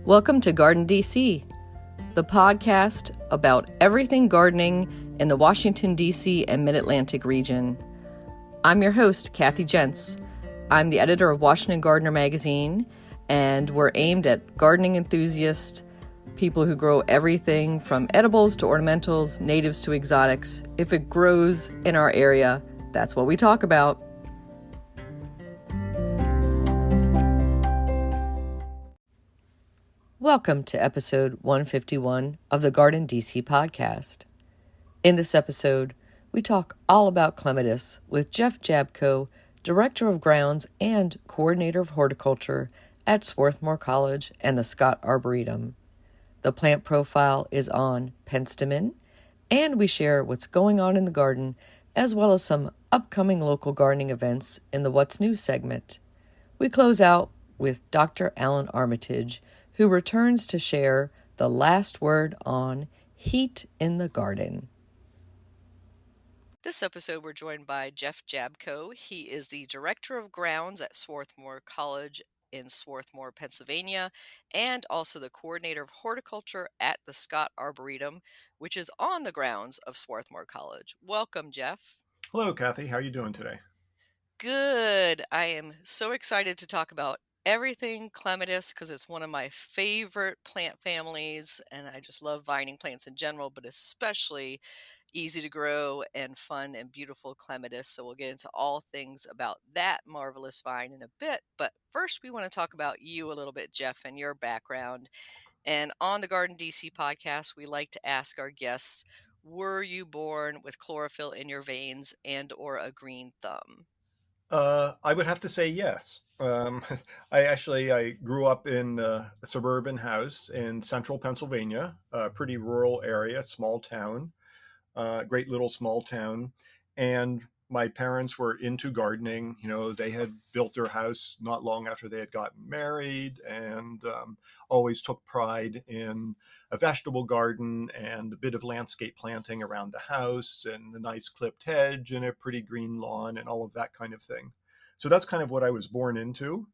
Welcome to GardenDC, the podcast about everything gardening in the Washington, D.C. and Mid-Atlantic region. I'm your host, Kathy Jentz. I'm the editor of Washington Gardener magazine, and we're aimed at gardening enthusiasts, people who grow everything from edibles to ornamentals, natives to exotics. If it grows in our area, that's what we talk about. Welcome to episode 151 of the GardenDC podcast. In this episode, we talk all about clematis with Jeff Jabco, Director of Grounds and Coordinator of Horticulture at Swarthmore College and the Scott Arboretum. The plant profile is on Penstemon, and we share what's going on in the garden, as well as some upcoming local gardening events in the What's New segment. We close out with Dr. Allan Armitage, who returns to share the last word on heat in the garden. This episode, we're joined by Jeff Jabco. He is the Director of Grounds at Swarthmore College in Swarthmore, Pennsylvania, and also the Coordinator of Horticulture at the Scott Arboretum, which is on the grounds of Swarthmore College. Welcome, Jeff. Hello, Kathy. How are you doing today? Good. I am so excited to talk about everything clematis because it's one of my favorite plant families, and I just love vining plants in general, but especially easy to grow and fun and beautiful clematis. So we'll get into all things about that marvelous vine in a bit. But first, we want to talk about you a little bit, Jeff, and your background. And on the GardenDC podcast, we like to ask our guests, were you born with chlorophyll in your veins and or a green thumb? I would have to say yes. I grew up in a suburban house in central Pennsylvania, a pretty rural area, small town, great little small town. And my parents were into gardening. You know, they had built their house not long after they had gotten married, and always took pride in a vegetable garden and a bit of landscape planting around the house and a nice clipped hedge and a pretty green lawn and all of that kind of thing. So that's kind of what I was born into.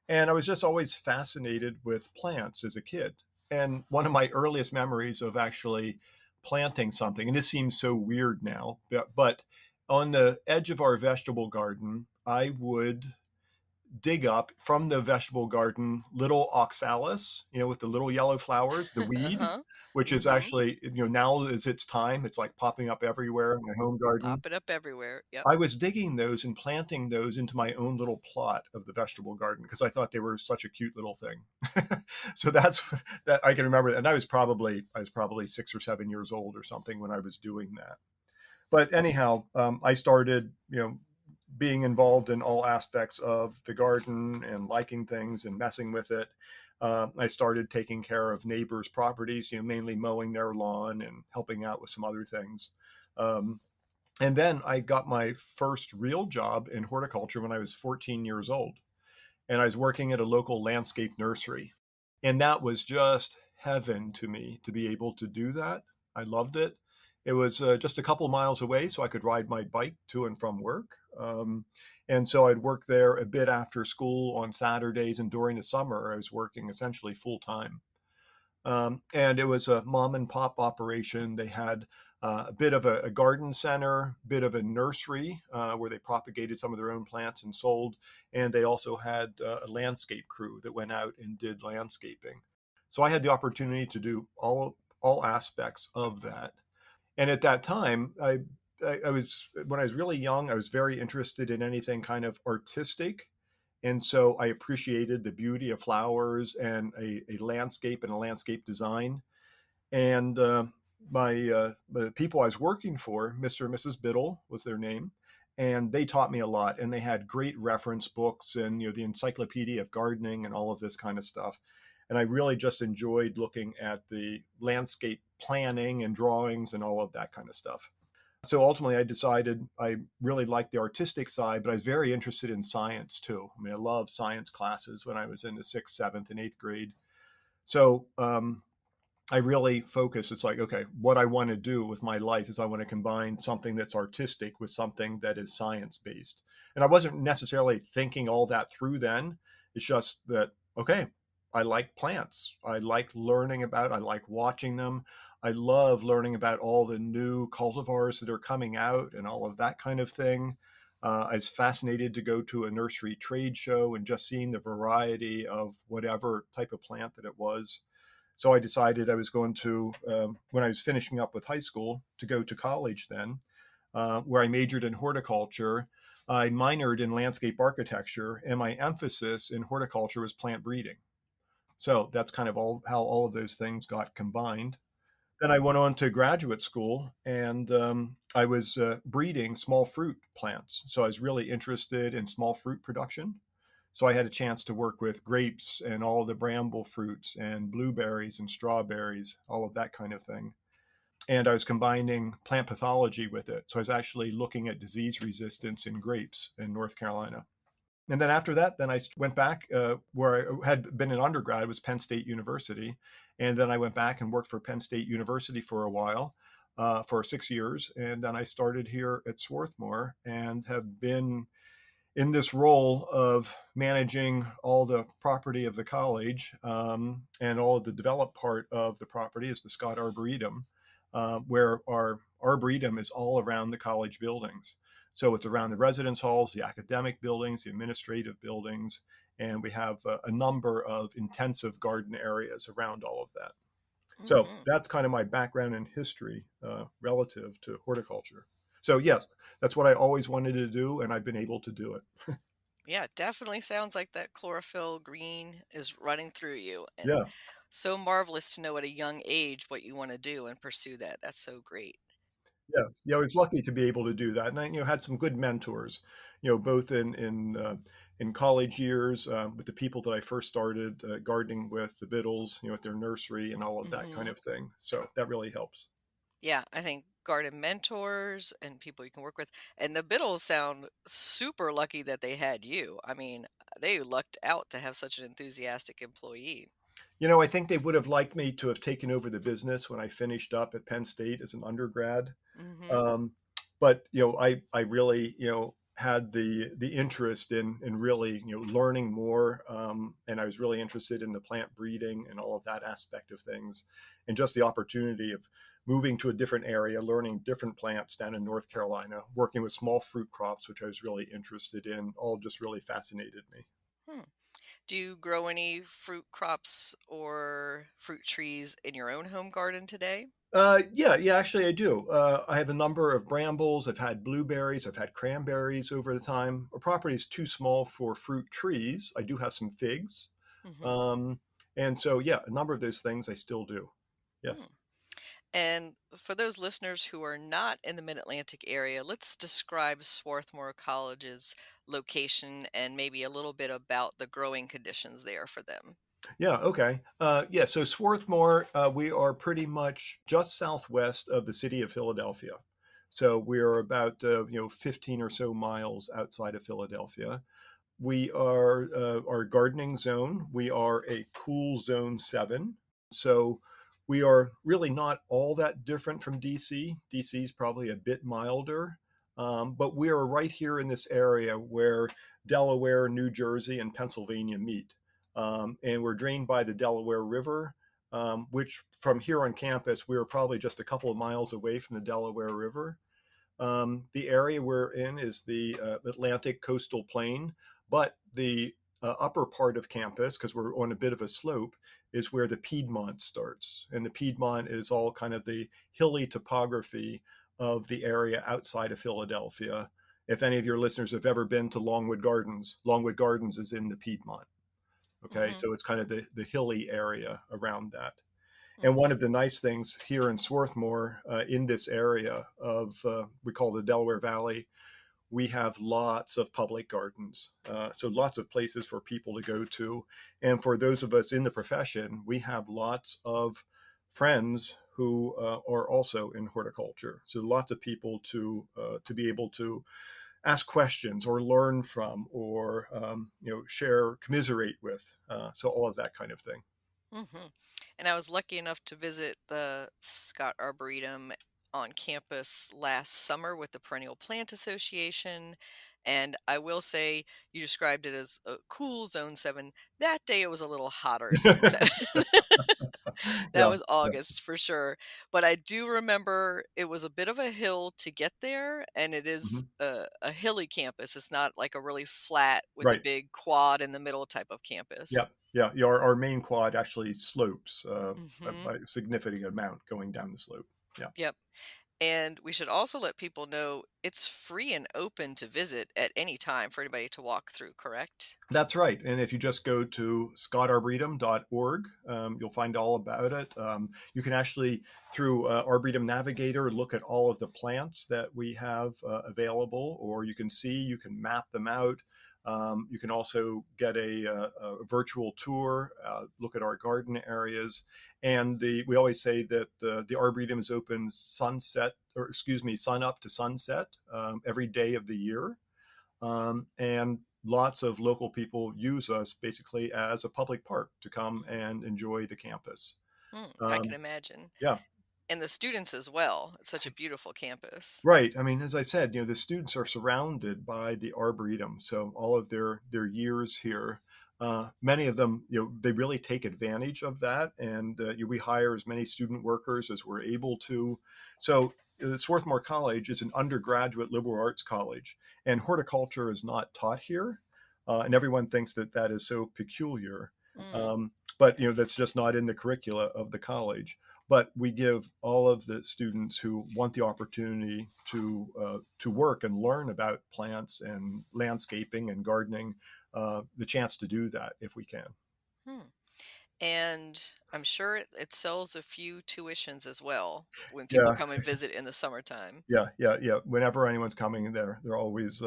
And I was just always fascinated with plants as a kid. And one of my earliest memories of actually planting something, and this seems so weird now, but on the edge of our vegetable garden, I would dig up from the vegetable garden little oxalis, with the little yellow flowers, the weed, which is actually, now is its time. It's like popping up everywhere in my home garden. Pop it up everywhere. Yep. I was digging those and planting those into my own little plot of the vegetable garden because I thought they were such a cute little thing. So that's that I can remember. And I was probably 6 or 7 years old or something when I was doing that. But anyhow, I started, being involved in all aspects of the garden and liking things and messing with it. I started taking care of neighbors' properties, mainly mowing their lawn and helping out with some other things. And then I got my first real job in horticulture when I was 14 years old. And I was working at a local landscape nursery. And that was just heaven to me to be able to do that. I loved it. It was just a couple miles away, so I could ride my bike to and from work. And so I'd work there a bit after school on Saturdays, and during the summer, I was working essentially full time. And it was a mom and pop operation. They had a bit of a garden center, bit of a nursery where they propagated some of their own plants and sold. And they also had a landscape crew that went out and did landscaping. So I had the opportunity to do all aspects of that. And at that time, I was, when I was really young, I was very interested in anything kind of artistic. And so I appreciated the beauty of flowers and a landscape and a landscape design. And the people I was working for, Mr. and Mrs. Biddle was their name, and they taught me a lot. And they had great reference books and, the Encyclopedia of Gardening and all of this kind of stuff. And I really just enjoyed looking at the landscape planning and drawings and all of that kind of stuff. So ultimately, I decided I really liked the artistic side, but I was very interested in science too. I mean, I loved science classes when I was in the 6th, 7th, and 8th grade. So I really focused. It's like, okay, what I want to do with my life is I want to combine something that's artistic with something that is science-based. And I wasn't necessarily thinking all that through then. It's just that, okay, I like plants. I like learning about, I like watching them. I love learning about all the new cultivars that are coming out and all of that kind of thing. I was fascinated to go to a nursery trade show and just seeing the variety of whatever type of plant that it was. So I decided I was going to, when I was finishing up with high school, to go to college then, where I majored in horticulture. I minored in landscape architecture, and my emphasis in horticulture was plant breeding. So that's kind of all how all of those things got combined. Then I went on to graduate school, and I was breeding small fruit plants. So I was really interested in small fruit production. So I had a chance to work with grapes and all the bramble fruits and blueberries and strawberries, all of that kind of thing. And I was combining plant pathology with it. So I was actually looking at disease resistance in grapes in North Carolina. And then after that, then I went back where I had been an undergrad, was Penn State University. And then I went back and worked for Penn State University for a while, for 6 years. And then I started here at Swarthmore and have been in this role of managing all the property of the college, and all of the developed part of the property is the Scott Arboretum, where our Arboretum is all around the college buildings. So it's around the residence halls, the academic buildings, the administrative buildings, and we have a number of intensive garden areas around all of that. So Hmm. that's kind of my background and history relative to horticulture. So yes, that's what I always wanted to do, and I've been able to do it. Yeah, it definitely sounds like that chlorophyll green is running through you, and Yeah, so marvelous to know at a young age what you want to do and pursue that. That's so great. yeah. I was lucky to be able to do that, and I, had some good mentors, both in college years, with the people that I first started gardening with, the Biddles, at their nursery and all of that kind Hmm. of thing. So that really helps. Yeah, I think garden mentors and people you can work with. And the Biddles sound super lucky that they had you. I mean, they lucked out to have such an enthusiastic employee. I think they would have liked me to have taken over the business when I finished up at Penn State as an undergrad. Hmm. Um, but I really had the interest in really learning more, and I was really interested in the plant breeding and all of that aspect of things, and just the opportunity of moving to a different area, learning different plants down in North Carolina, working with small fruit crops, which I was really interested in, all just really fascinated me. Hmm. Do you grow any fruit crops or fruit trees in your own home garden today? Yeah, actually, I do. I have a number of brambles. I've had blueberries. I've had cranberries over the time. Our property is too small for fruit trees. I do have some figs. Hmm. Um, and so, yeah, a number of those things I still do. Hmm. Yes. And for those listeners who are not in the Mid-Atlantic area, let's describe Swarthmore College's location and maybe a little bit about the growing conditions there for them. Yeah, okay. Yeah, so Swarthmore, we are pretty much just southwest of the city of Philadelphia. So we're about, 15 or so miles outside of Philadelphia. We are our gardening zone. We are a cool zone 7. So we are really not all that different from DC. DC is probably a bit milder, but we are right here in this area where Delaware, New Jersey, and Pennsylvania meet. And we're drained by the Delaware River, which from here on campus, we are probably just a couple of miles away from the Delaware River. The area we're in is the Atlantic coastal plain, but the upper part of campus, because we're on a bit of a slope, is where the Piedmont starts. And the Piedmont is all kind of the hilly topography of the area outside of Philadelphia. If any of your listeners have ever been to Longwood Gardens is in the Piedmont. Okay, Hmm. so it's kind of the hilly area around that. And one Hmm. of the nice things here in Swarthmore, in this area of, we call the Delaware Valley, we have lots of public gardens. So lots of places for people to go to. And for those of us in the profession, we have lots of friends who are also in horticulture. So lots of people to be able to ask questions or learn from, or share, commiserate with. So all of that kind of thing. Hmm. And I was lucky enough to visit the Scott Arboretum on campus last summer with the Perennial Plant Association. And I will say, you described it as a cool zone 7. That day it was a little hotter zone 7. That Yeah, was yeah. August for sure. But I do remember it was a bit of a hill to get there, and it is Mhm. a hilly campus. It's not like a really flat with a Right. big quad in the middle type of campus. Yep. Yeah. Yeah. Our main quad actually slopes Hmm. by a significant amount going down the slope. Yeah. Yep. And we should also let people know it's free and open to visit at any time for anybody to walk through, correct? That's right. And if you just go to scottarboretum.org, you'll find all about it. You can actually, through Arboretum Navigator, look at all of the plants that we have available, or you can map them out. You can also get a virtual tour, look at our garden areas. And we always say that the Arboretum is open sun up to sunset every day of the year. And lots of local people use us basically as a public park to come and enjoy the campus. I can Um, imagine. yeah, And the students as well. It's such a beautiful campus. right. I mean, as I said, the students are surrounded by the arboretum, so all of their years here. Many of them, they really take advantage of that, and we hire as many student workers as we're able to. So, Swarthmore College is an undergraduate liberal arts college, and horticulture is not taught here, and everyone thinks that that is so peculiar. Mm, Um, but that's just not in the curricula of the college. But we give all of the students who want the opportunity to work and learn about plants and landscaping and gardening the chance to do that if we can. hmm. And I'm sure it sells a few tuitions as well when people Yeah, come and visit in the summertime. yeah. Whenever anyone's coming there, they're always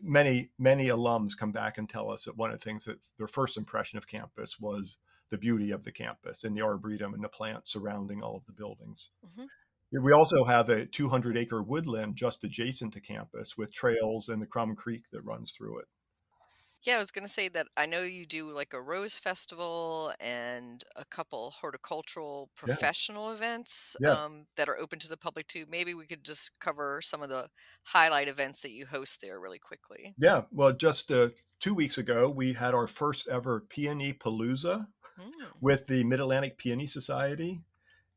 many alums come back and tell us that one of the things that their first impression of campus was the beauty of the campus and the arboretum and the plants surrounding all of the buildings. Hmm. We also have a 200-acre woodland just adjacent to campus with trails and the Crum Creek that runs through it. Yeah, I was going to say that I know you do like a rose festival and a couple horticultural Yeah. professional events Yes. that are open to the public too. Maybe we could just cover some of the highlight events that you host there really quickly. Yeah. Well, just 2 weeks ago, we had our first ever Peony Palooza Mm. with the Mid Atlantic Peony Society.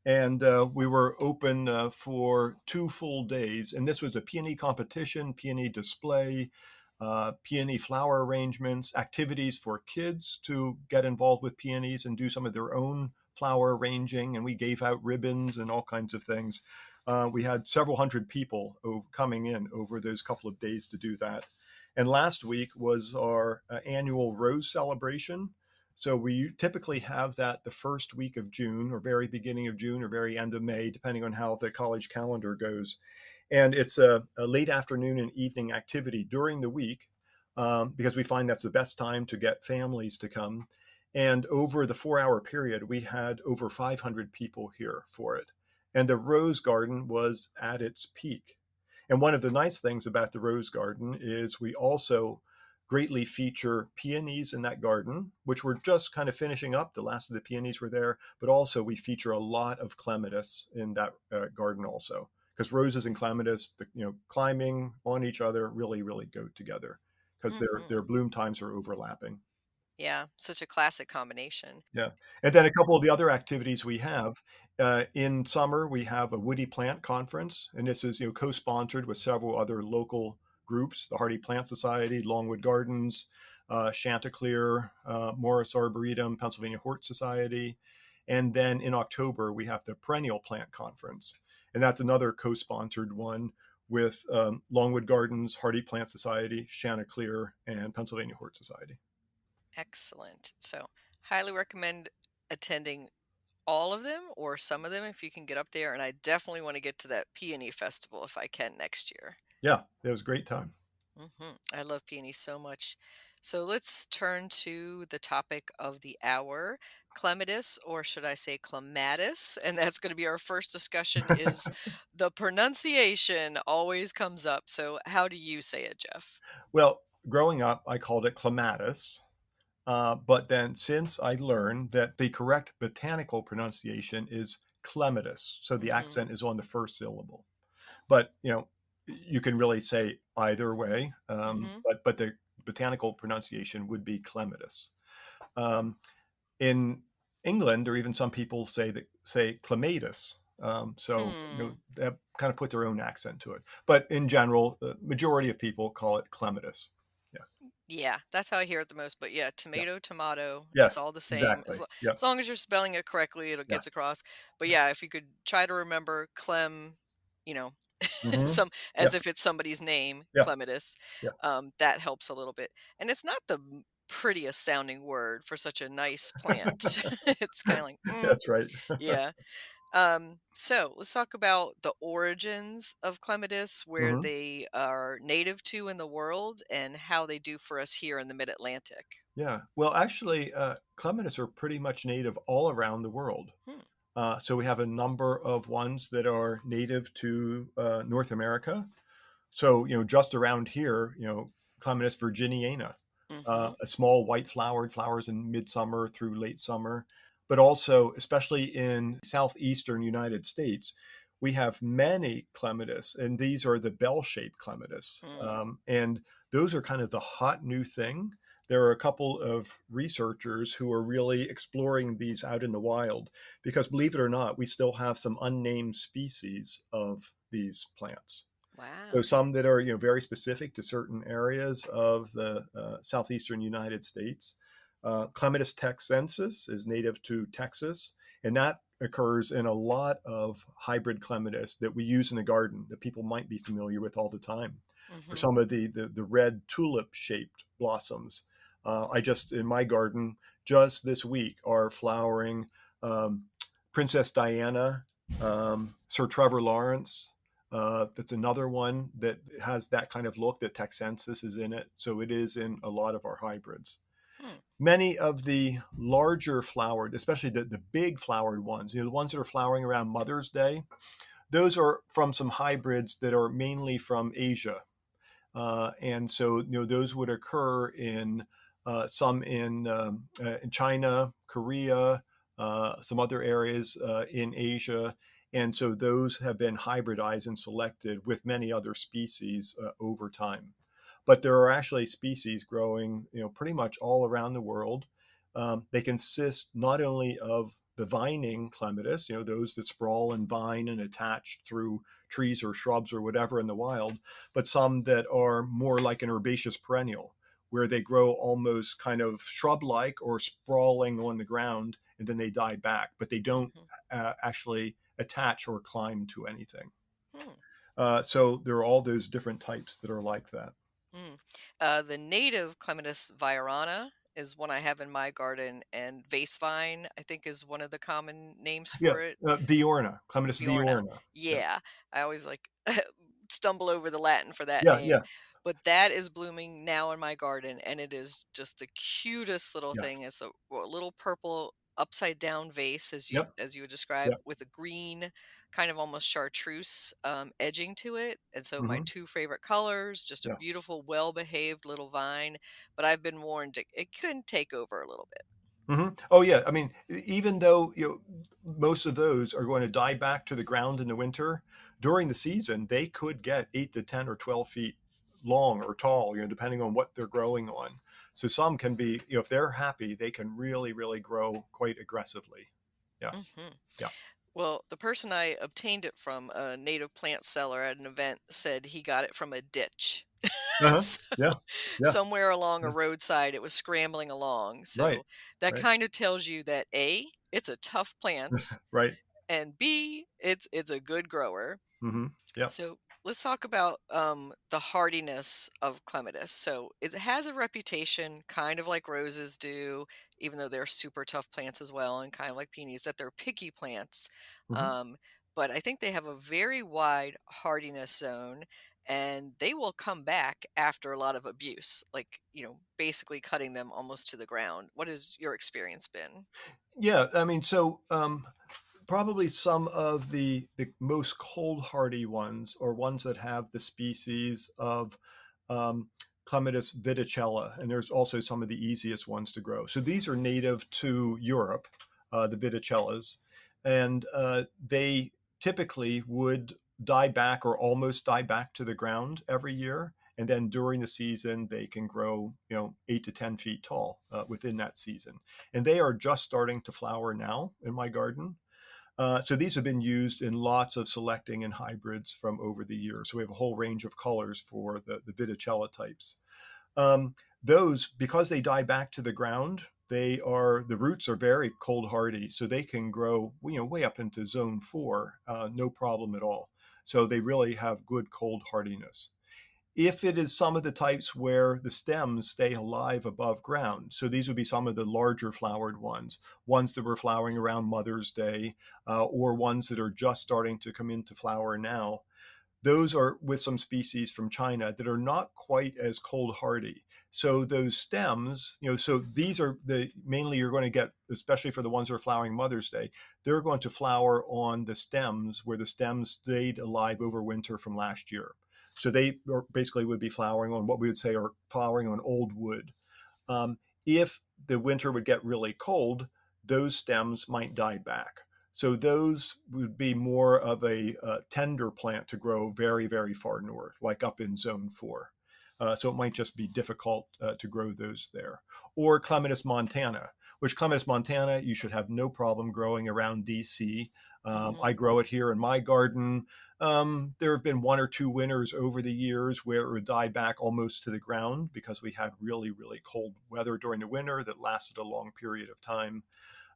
And we were open for 2 full days. And this was a peony competition, peony display, peony flower arrangements, activities for kids to get involved with peonies and do some of their own flower arranging. And we gave out ribbons and all kinds of things. We had several hundred people coming in over those couple of days to do that. And last week was our annual rose celebration. So we typically have that the first week of June or very beginning of June or very end of May, depending on how the college calendar goes. And it's a late afternoon and evening activity during the week because we find that's the best time to get families to come. And over the 4 hour period, we had over 500 people here for it. And the Rose Garden was at its peak. And one of the nice things about the Rose Garden is we also greatly feature peonies in that garden, which we're just kind of finishing up. The last of the peonies were there, but also we feature a lot of clematis in that garden also, because roses and clematis, climbing on each other really, really go together because their Hmm. bloom times are overlapping. Yeah, such a classic combination. Yeah. And then a couple of the other activities we have in summer, we have a woody plant conference, and this is co-sponsored with several other local groups: the Hardy Plant Society, Longwood Gardens, Chanticleer, Morris Arboretum, Pennsylvania Hort Society. And then in October, we have the Perennial Plant Conference, and that's another co-sponsored one with Longwood Gardens, Hardy Plant Society, Chanticleer, and Pennsylvania Hort Society. Excellent. So, highly recommend attending all of them or some of them if you can get up there. And I definitely want to get to that peony festival if I can next year. Yeah, it was a great time. I love peonies so much. So let's turn to the topic of the hour, clematis, or should I say clematis? And that's going to be our first discussion. Is the pronunciation always comes up? So how do you say it, Jeff? Well, growing up, I called it clematis. But then since I learned that the correct botanical pronunciation is clematis, so the Hmm. accent is on the first syllable. But, you can really say either way, Mm-hmm. but the botanical pronunciation would be clematis. Um, in England, or even some people say clematis. So Hmm. they have kind of put their own accent to it. But in general, the majority of people call it clematis. Yeah. Yeah, that's how I hear it the most. But yeah, Yeah. tomato, tomato, it's Yes. all the same. Exactly. Yep. As long as you're spelling it correctly, it Yeah. gets across. But Yeah. yeah, if you could try to remember Clem, you know, Hmm. some Yeah. as if it's somebody's name, Yeah. Clematis, Yeah. that helps a little bit. And it's not the prettiest sounding word for such a nice plant. It's kind of like, That's right. yeah. So let's talk about the origins of clematis, where Hmm. they are native to in the world, and how they do for us here in the mid-Atlantic. Yeah. Well, actually, clematis are pretty much native all around the world. Hmm. So we have a number of ones that are native to North America. So, just around here, Clematis virginiana, Mm-hmm. a small white flowered, flowers in midsummer through late summer, but also, especially in southeastern United States, we have many clematis, and these are the bell-shaped clematis. Hmm. And those are kind of the hot new thing. There are a couple of researchers who are really exploring these out in the wild because, believe it or not, we still have some unnamed species of these plants. So Wow. some that are very specific to certain areas of the southeastern United States. Clematis texensis is native to Texas, and that occurs in a lot of hybrid clematis that we use in the garden that people might be familiar with all the time. Or Mm-hmm. some of the red tulip shaped blossoms. I just in my garden just this week are flowering um, Princess Diana, Sir Trevor Lawrence, that's another one that has that kind of look that Texensis is in it. So it is in a lot of our hybrids. Hmm. Many of the larger flowered, especially the big flowered ones, the ones that are flowering around Mother's Day, those are from some hybrids that are mainly from Asia. And so, those would occur in some in China, Korea, some other areas in Asia. And so those have been hybridized and selected with many other species over time. But there are actually species growing, pretty much all around the world. They consist not only of the vining clematis, those that sprawl and vine and attach through trees or shrubs or whatever in the wild, but some that are more like an herbaceous perennial, where they grow almost kind of shrub-like or sprawling on the ground, and then they die back, but they don't Mm-hmm. actually attach or climb to anything. Hmm. So there are all those different types that are like that. Hmm. The native Clematis Viorna is one I have in my garden, and vase vine, I think, is one of the common names Yeah, for it. Viorna, Clematis Viorna. Viorna. Yeah, Yeah, I always like stumble over the Latin for that yeah, name. yeah, But that is blooming now in my garden, and it is just the cutest little yeah. thing. It's a little purple upside down vase, Yep, as you would describe, yep. with a green kind of almost chartreuse edging to it. And so my Hmm. two favorite colors, just a Yeah. beautiful, well behaved little vine. But I've been warned it could take over a little bit. Oh yeah, I mean, even though most of those are going to die back to the ground in the winter, during the season they could get 8 to 10 or 12 feet long or tall, depending on what they're growing on. So some can be, if they're happy, they can really, really grow quite aggressively. Yes. Hmm. Yeah. Well, the person I obtained it from, a native plant seller at an event, said he got it from a ditch. Uh-huh. So Yeah. Yeah. somewhere along a Yeah. roadside, it was scrambling along. Right. So that Right. kind of tells you that A, it's a tough plant, Right. and B, it's a good grower. Mm-hmm. Yeah. So let's talk about the hardiness of clematis. So it has a reputation, kind of like roses do, even though they're super tough plants as well, and kind of like peonies, that they're picky plants. Mm-hmm. Um, but I think they have a very wide hardiness zone, and they will come back after a lot of abuse, like, basically cutting them almost to the ground. What has your experience been? Yeah. I mean, so probably some of the most cold hardy ones, or ones that have the species of um, Clematis viticella, and there's also some of the easiest ones to grow. So these are native to Europe, the viticellas, and they typically would die back or almost die back to the ground every year. And then during the season, they can grow, 8 to 10 feet tall within that season. And they are just starting to flower now in my garden. So these have been used in lots of selecting and hybrids from over the years. So we have a whole range of colors for the Viticella types. Those, because they die back to the ground, the roots are very cold hardy, so they can grow, way up into zone 4, no problem at all. So they really have good cold hardiness. If it is some of the types where the stems stay alive above ground, so these would be some of the larger flowered ones that were flowering around Mother's Day, or ones that are just starting to come into flower now. Those are with some species from China that are not quite as cold hardy. So those stems, so these are mainly you're going to get, especially for the ones that are flowering Mother's Day, they're going to flower on the stems where the stems stayed alive over winter from last year. So they basically would be flowering on what we would say are flowering on old wood. If the winter would get really cold, those stems might die back. So those would be more of a tender plant to grow very, very far north, like up in zone 4. So it might just be difficult to grow those there. Or Clematis montana, which Clematis montana you should have no problem growing around DC. I grow it here in my garden. There have been 1 or 2 winters over the years where it would die back almost to the ground because we had really, really cold weather during the winter that lasted a long period of time.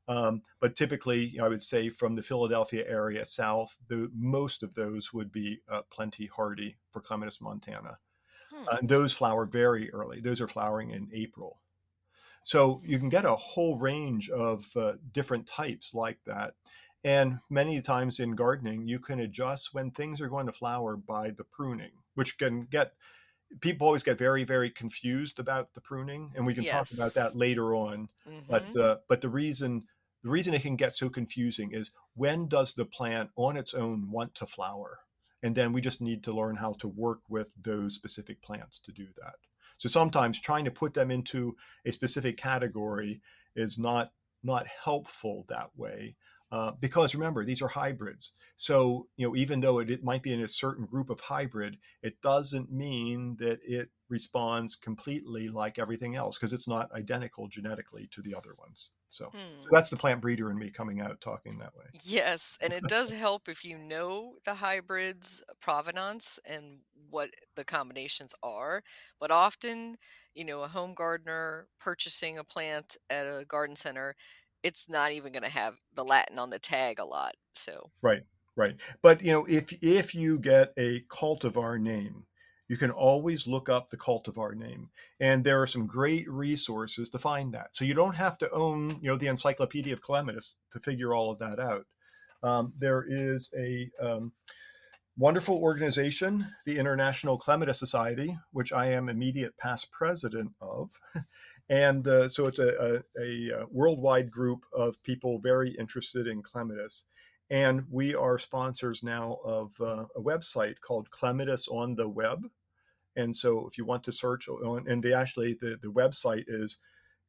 But typically, I would say from the Philadelphia area south, most of those would be plenty hardy for Clematis montana. Hmm. And those flower very early. Those are flowering in April. So you can get a whole range of different types like that. And many times in gardening, you can adjust when things are going to flower by the pruning, which can get people always get very, very confused about the pruning, and we can talk about that Yes. later on. Mm-hmm. But the reason it can get so confusing is when does the plant on its own want to flower? And then we just need to learn how to work with those specific plants to do that. So sometimes trying to put them into a specific category is not helpful that way. Because remember, these are hybrids. So, even though it might be in a certain group of hybrid, it doesn't mean that it responds completely like everything else because it's not identical genetically to the other ones. So Hmm. that's the plant breeder in me coming out talking that way. Yes, and it does help if you know the hybrid's provenance and what the combinations are. But often, a home gardener purchasing a plant at a garden center, it's not even going to have the Latin on the tag a lot. So, Right, right. But if you get a cultivar name, you can always look up the cultivar name, and there are some great resources to find that. So you don't have to own, the Encyclopedia of Clematis to figure all of that out. There is a wonderful organization, the International Clematis Society, which I am immediate past president of. And so it's a worldwide group of people very interested in clematis. And we are sponsors now of a website called Clematis on the Web. And so if you want to search on, and the website is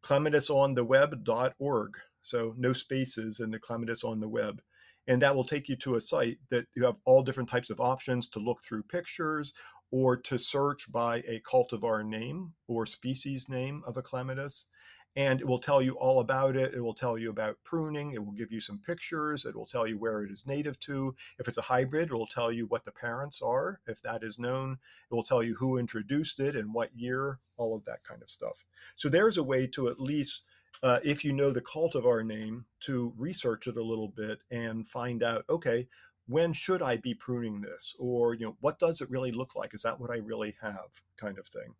clematisontheweb.org. So no spaces in the Clematis on the Web. And that will take you to a site that you have all different types of options to look through pictures or to search by a cultivar name or species name of a clematis. And it will tell you all about it. It will tell you about pruning. It will give you some pictures. It will tell you where it is native to. If it's a hybrid, it will tell you what the parents are, if that is known. It will tell you who introduced it and what year, all of that kind of stuff. So there's a way to at least, if you know the cultivar name, to research it a little bit and find out, okay, when should I be pruning this? Or, what does it really look like? Is that what I really have, kind of thing?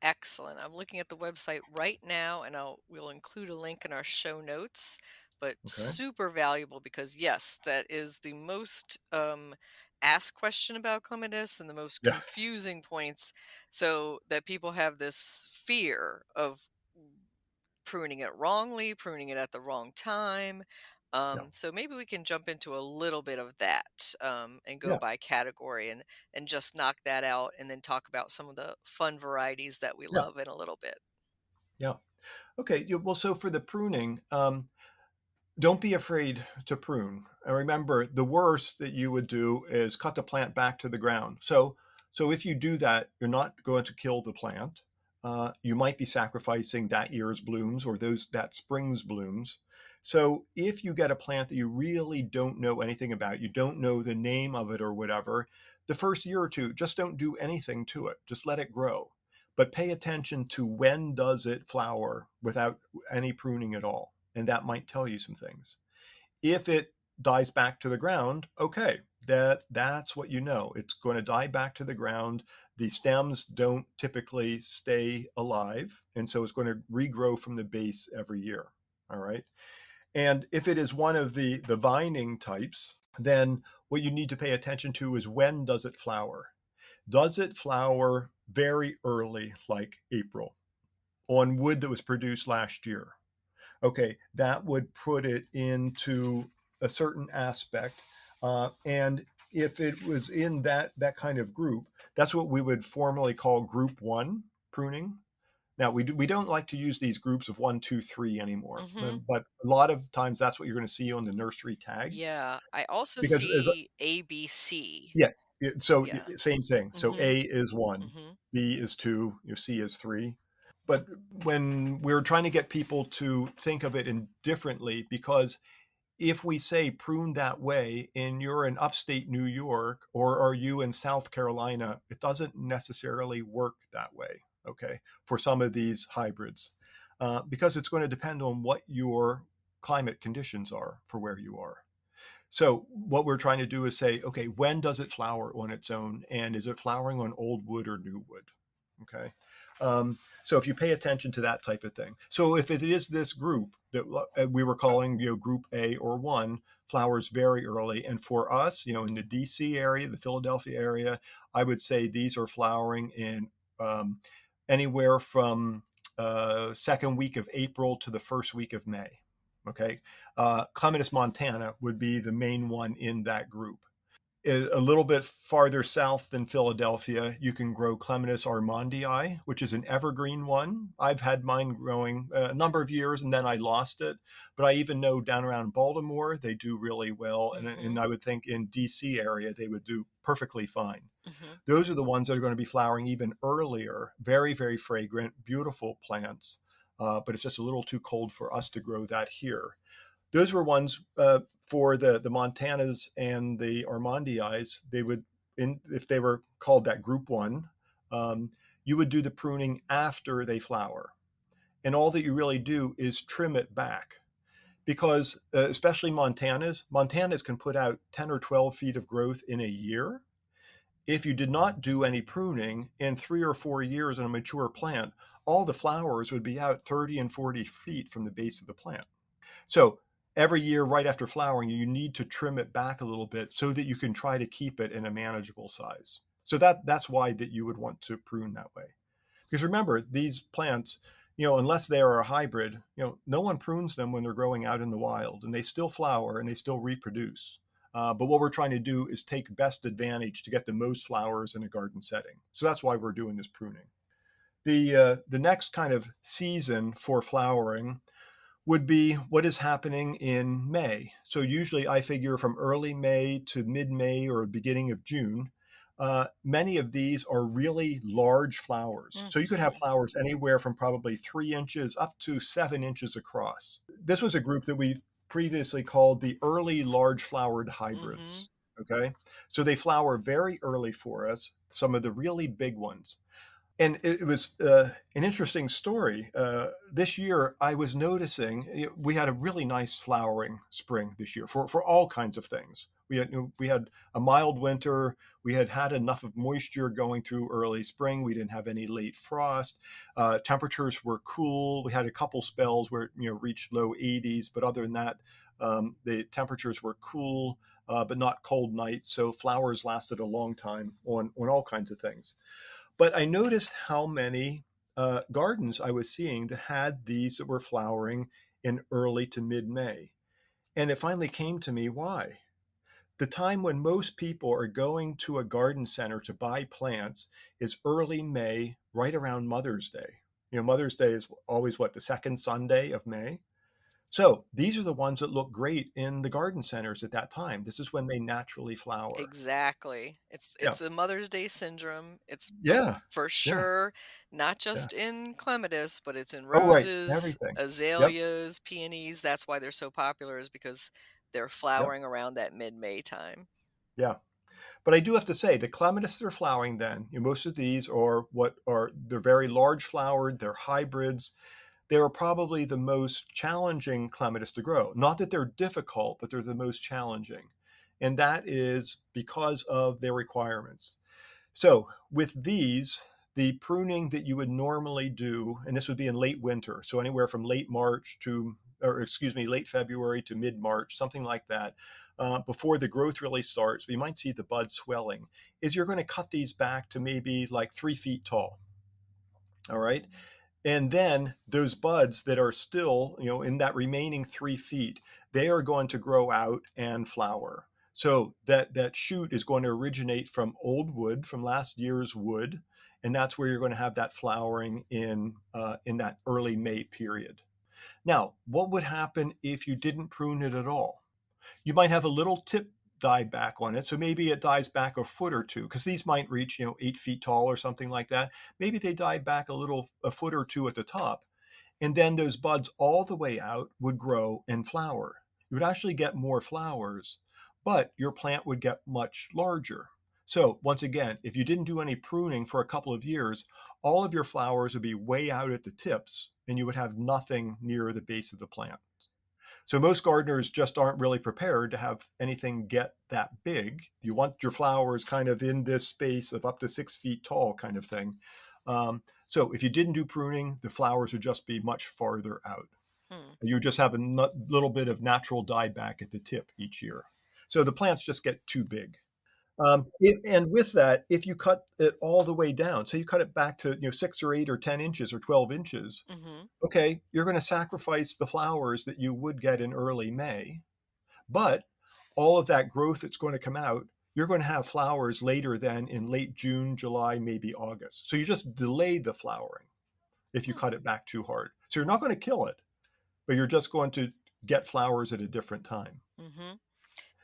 excellent. I'm looking at the website right now, and we'll include a link in our show notes. But Okay. super valuable because yes, that is the most asked question about clematis and the most Yeah. confusing points. So that people have this fear of pruning it wrongly, pruning it at the wrong time. Yeah. So maybe we can jump into a little bit of that and go Yeah. by category and just knock that out, and then talk about some of the fun varieties that we Yeah. love in a little bit. Yeah. Okay. Well, so for the pruning, Don't be afraid to prune. And remember, the worst that you would do is cut the plant back to the ground. So if you do that, you're not going to kill the plant. You might be sacrificing that year's blooms or that spring's blooms. So if you get a plant that you really don't know anything about, you don't know the name of it or whatever, the first year or two, just don't do anything to it. Just let it grow. But pay attention to when does it flower without any pruning at all. And that might tell you some things. If it dies back to the ground, okay, that's what you know. It's going to die back to the ground. The stems don't typically stay alive, and so it's going to regrow from the base every year. All right. And if it is one of the vining types, then what you need to pay attention to is when does it flower? Does it flower very early, like April, on wood that was produced last year? Okay, that would put it into a certain aspect. And if it was in that kind of group, that's what we would formally call group one pruning. Now, we don't like to use these groups of 1, 2, 3 anymore, Mm-hmm. but a lot of times that's what you're going to see on the nursery tag. Yeah, I also Because see ABC. yeah, so Yeah. same thing. So Mm-hmm. A is 1, Mm-hmm. B is 2, C is 3. But when we're trying to get people to think of it differently, because if we say prune that way and you're in upstate New York or are you in South Carolina, it doesn't necessarily work that way, okay, for some of these hybrids, because it's going to depend on what your climate conditions are for where you are. So what we're trying to do is say, okay, when does it flower on its own? And is it flowering on old wood or new wood? Okay. So if you pay attention to that type of thing. So if it is this group that we were calling, group A or 1, flowers very early. And for us, in the DC area, the Philadelphia area, I would say these are flowering in anywhere from second week of April to the first week of May. Okay. Clematis montana would be the main one in that group. A little bit farther south than Philadelphia, you can grow Clematis armandii, which is an evergreen one. I've had mine growing a number of years and then I lost it. But I even know down around Baltimore, they do really well. And Mm-hmm. I would think in DC area, they would do perfectly fine. Mm-hmm. Those are the ones that are going to be flowering even earlier. Very, very fragrant, beautiful plants. But it's just a little too cold for us to grow that here. Those were ones for the Montanas and the Armandii. They would, if they were called that group 1, you would do the pruning after they flower. And all that you really do is trim it back. Because especially Montanas can put out 10 or 12 feet of growth in a year. If you did not do any pruning, in 3 or 4 years in a mature plant, all the flowers would be out 30 and 40 feet from the base of the plant. So every year right after flowering, you need to trim it back a little bit so that you can try to keep it in a manageable size. So that's why that you would want to prune that way. Because remember, these plants, unless they are a hybrid, no one prunes them when they're growing out in the wild, and they still flower and they still reproduce. But what we're trying to do is take best advantage to get the most flowers in a garden setting. So that's why we're doing this pruning. The next kind of season for flowering would be what is happening in May. So usually I figure from early May to mid-May or beginning of June. Many of these are really large flowers. So you could have Mm-hmm. flowers anywhere from probably 3 inches up to 7 inches across. This was a group that we previously called the early large flowered Mm-hmm. hybrids. Okay. So they flower very early for us, some of the really big ones. And it was an interesting story. This year, I was noticing we had a really nice flowering spring this year for all kinds of things. We had a mild winter. We had enough of moisture going through early spring. We didn't have any late frost. Temperatures were cool. We had a couple spells where it reached low 80s, but other than that, the temperatures were cool, but not cold nights. So flowers lasted a long time on all kinds of things. But I noticed how many gardens I was seeing that had these that were flowering in early to mid-May. And it finally came to me why. The time when most people are going to a garden center to buy plants is early May, right around Mother's Day. Mother's Day is always the second Sunday of May. So these are the ones that look great in the garden centers at that time. This is when they naturally flower. Exactly. It's Yeah. it's a Mother's Day syndrome. It's Yeah. for Yeah. sure not Yeah. just in clematis, but it's in Oh, right. roses, Everything. Yep. azaleas, peonies. That's why they're so popular is because they're Yep. flowering around that mid-May time. Yeah. But I do have to say, the clematis that are flowering then, most of these are they're very large flowered, they're hybrids. They are probably the most challenging clematis to grow. Not that they're difficult, but they're the most challenging. And that is because of their requirements. So with these, the pruning that you would normally do, and this would be in late winter, so anywhere from late March to, or excuse me, late February to mid-March, something like that, before the growth really starts, we might see the bud swelling, is you're going to cut these back to maybe like 3 feet tall. All right. And then those buds that are still, in that remaining 3 feet, they are going to grow out and flower. So that shoot is going to originate from old wood, from last year's wood, and that's where you're going to have that flowering in that early May period. Now, what would happen if you didn't prune it at all? You might have a little tip die back on it. So maybe it dies back a foot or two, because these might reach, 8 feet tall or something like that. Maybe they die back a foot or two at the top. And then those buds all the way out would grow and flower. You would actually get more flowers, but your plant would get much larger. So once again, if you didn't do any pruning for a couple of years, all of your flowers would be way out at the tips and you would have nothing near the base of the plant. So most gardeners just aren't really prepared to have anything get that big. You want your flowers kind of in this space of up to 6 feet tall kind of thing. So if you didn't do pruning, the flowers would just be much farther out. Hmm. You just have a little bit of natural dieback at the tip each year. So the plants just get too big. And with that, if you cut it all the way down, so you cut it back to 6 or 8 or 10 inches or 12 inches, Mhm. okay, you're going to sacrifice the flowers that you would get in early May, but all of that growth that's going to come out, you're going to have flowers later than in late June, July, maybe August. So you just delay the flowering if you Hmm. cut it back too hard. So you're not going to kill it, but you're just going to get flowers at a different time. Mhm.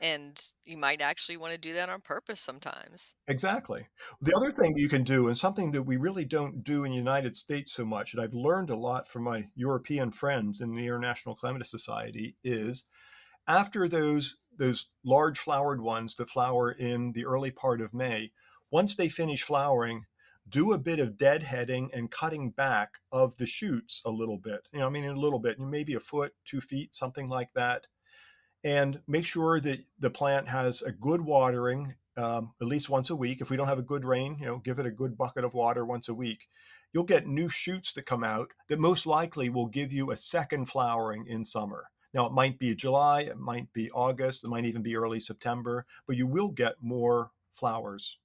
And you might actually wanna do that on purpose sometimes. Exactly. The other thing you can do, and something that we really don't do in the United States so much, and I've learned a lot from my European friends in the International Clematis Society, is after those large flowered ones that flower in the early part of May, once they finish flowering, do a bit of deadheading and cutting back of the shoots a little bit. I mean, a little bit, maybe a foot, 2 feet, something like that, and make sure that the plant has a good watering at least once a week. If we don't have a good rain, give it a good bucket of water once a week. You'll get new shoots that come out that most likely will give you a second flowering in summer. Now, it might be July, it might be August, it might even be early September, but you will get more flowers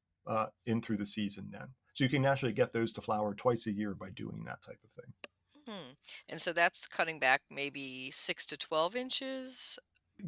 in through the season then. So you can actually get those to flower twice a year by doing that type of thing. Hmm. And so that's cutting back maybe 6 to 12 inches?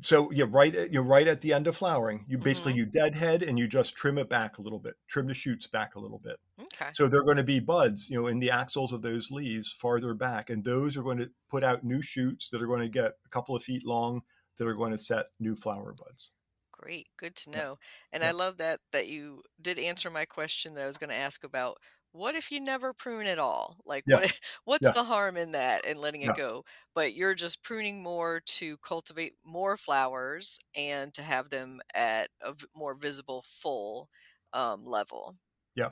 So you're right at the end of flowering. You basically Mhm. you deadhead and you just trim it back a little bit, trim the shoots back a little bit. Okay. So they're going to be buds, in the axils of those leaves farther back, and those are going to put out new shoots that are going to get a couple of feet long that are going to set new flower buds. Great, good to Yeah, know. And I yeah, love that you did answer my question that I was going to ask about what if you never prune at all? Like yeah, what's yeah, the harm in that and letting it yeah, go? But you're just pruning more to cultivate more flowers and to have them at a more visible full level. yeah.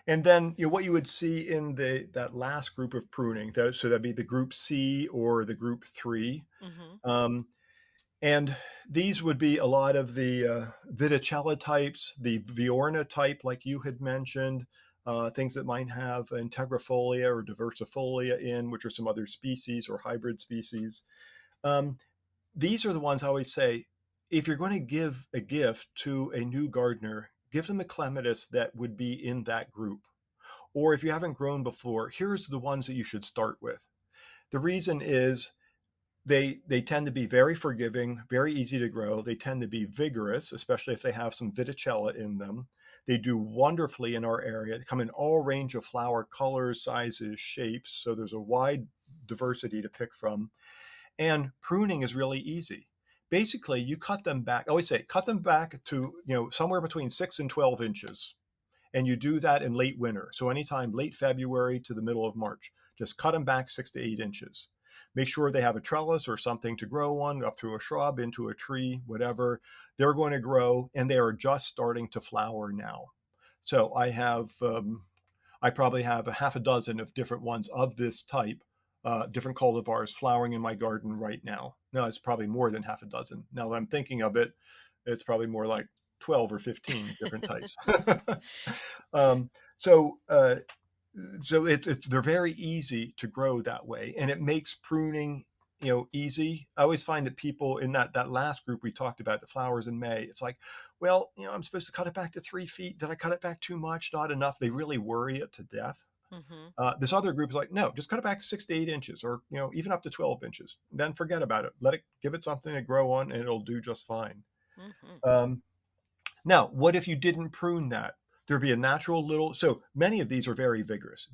And then what you would see in the that last group of pruning, so that'd be the group C or the group three. Mhm. Um, And these would be a lot of the Viticella types, the Viorna type, like you had mentioned, things that might have integrifolia or diversifolia in, which are some other species or hybrid species. Um, these are the ones I always say, if you're going to give a gift to a new gardener, give them a clematis that would be in that group. Or if you haven't grown before, here's the ones that you should start with. The reason is they tend to be very forgiving, very easy to grow. They tend to be vigorous, especially if they have some Viticella in them. They do wonderfully in our area. They come in all range of flower colors, sizes, shapes. So there's a wide diversity to pick from. And pruning is really easy. Basically, you cut them back. I always say cut them back to, somewhere between 6 and 12 inches. And you do that in late winter. So anytime late February to the middle of March, just cut them back 6 to 8 inches. Make sure they have a trellis or something to grow on, up through a shrub, into a tree, whatever. They're going to grow, and they are just starting to flower now. So I probably have a half a dozen of different ones of this type, different cultivars flowering in my garden right now. No, it's probably more than half a dozen. Now that I'm thinking of it, it's probably more like 12 or 15 different types. um, so uh, so they're very easy to grow that way, and it makes pruning easy. I always find that people in that last group we talked about, the flowers in May, it's like, well, I'm supposed to cut it back to 3 feet. Did I cut it back too much? Not enough? They really worry it to death. Mm-hmm. This other group is like, no, just cut it back 6 to 8 inches, or even up to 12 inches. Then forget about it. Give it something to grow on, and it'll do just fine. Mm-hmm. Now, what if you didn't prune that? There'd be a natural little. So many of these are very vigorous.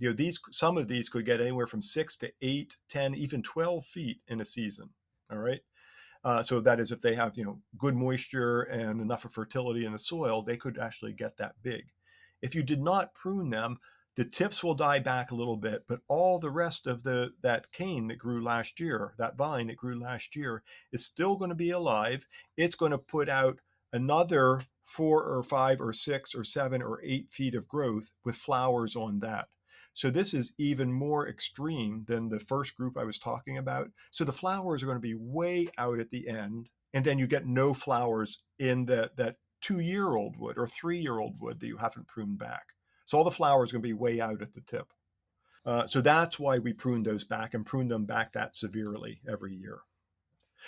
Some of these could get anywhere from 6 to 8, 10, even 12 feet in a season. All right. So that is if they have good moisture and enough of fertility in the soil, they could actually get that big. If you did not prune them, the tips will die back a little bit, but all the rest of that cane that grew last year, that vine that grew last year, is still going to be alive. It's going to put out another 4 or 5 or 6 or 7 or 8 feet of growth with flowers on that. So this is even more extreme than the first group I was talking about. So the flowers are going to be way out at the end, and then you get no flowers in that 2-year-old wood or 3-year-old wood that you haven't pruned back. So all the flowers are going to be way out at the tip. So that's why we prune those back and prune them back that severely every year.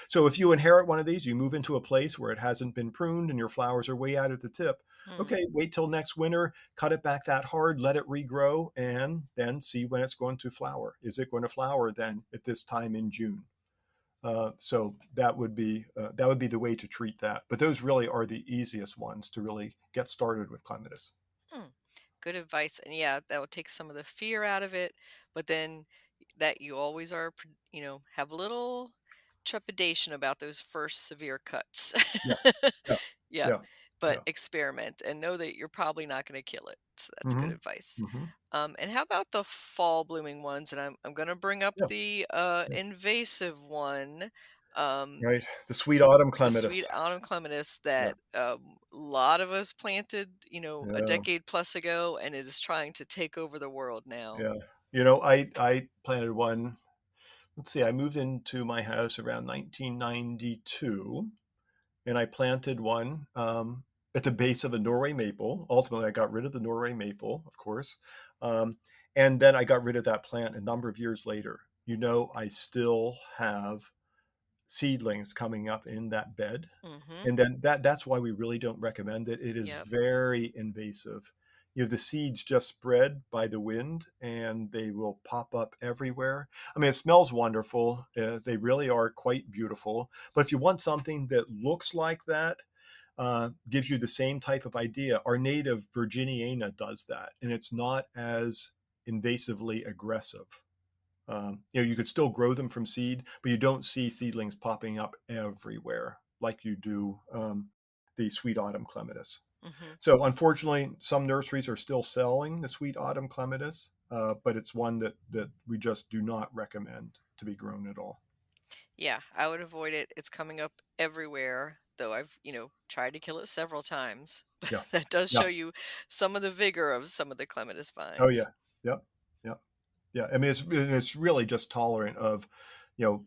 So if you inherit one of these, you move into a place where it hasn't been pruned and your flowers are way out at the tip. Mm. Okay, wait till next winter, cut it back that hard, let it regrow, and then see when it's going to flower. Is it going to flower then at this time in June? So that would be the way to treat that. But those really are the easiest ones to really get started with clematis. Hmm. Good advice. And yeah, that will take some of the fear out of it. But then that you always are, have a little trepidation about those first severe cuts. Yeah, yeah, Yeah. yeah, But yeah. experiment and know that you're probably not going to kill it. So that's good Mm-hmm. advice. Mm-hmm. And how about the fall blooming ones? And I'm going to bring up Yeah, the yeah. invasive one. Um, Right. The sweet autumn the clematis. sweet autumn clematis Yeah, that a lot of us planted, a yeah, decade plus ago, and it is trying to take over the world now. yeah. I planted one. Let's see, I moved into my house around 1992, and I planted one at the base of a Norway maple. Ultimately, I got rid of the Norway maple, of course. Um, and then I got rid of that plant a number of years later. I still have seedlings coming up in that bed. Mm-hmm. And then that's why we really don't recommend it. It is Yep. very invasive. The seeds just spread by the wind and they will pop up everywhere. I mean, it smells wonderful. They really are quite beautiful. But if you want something that looks like that, gives you the same type of idea, our native Virginiana does that. And it's not as invasively aggressive. You could still grow them from seed, but you don't see seedlings popping up everywhere like you do the sweet autumn clematis. Mm-hmm. So unfortunately, some nurseries are still selling the sweet autumn clematis, but it's one that we just do not recommend to be grown at all. Yeah, I would avoid it. It's coming up everywhere, though I've, tried to kill it several times. Yeah, That does yeah, show you some of the vigor of some of the clematis oh vines. yeah, yep, yep, yeah. I mean, it's really just tolerant of, you know,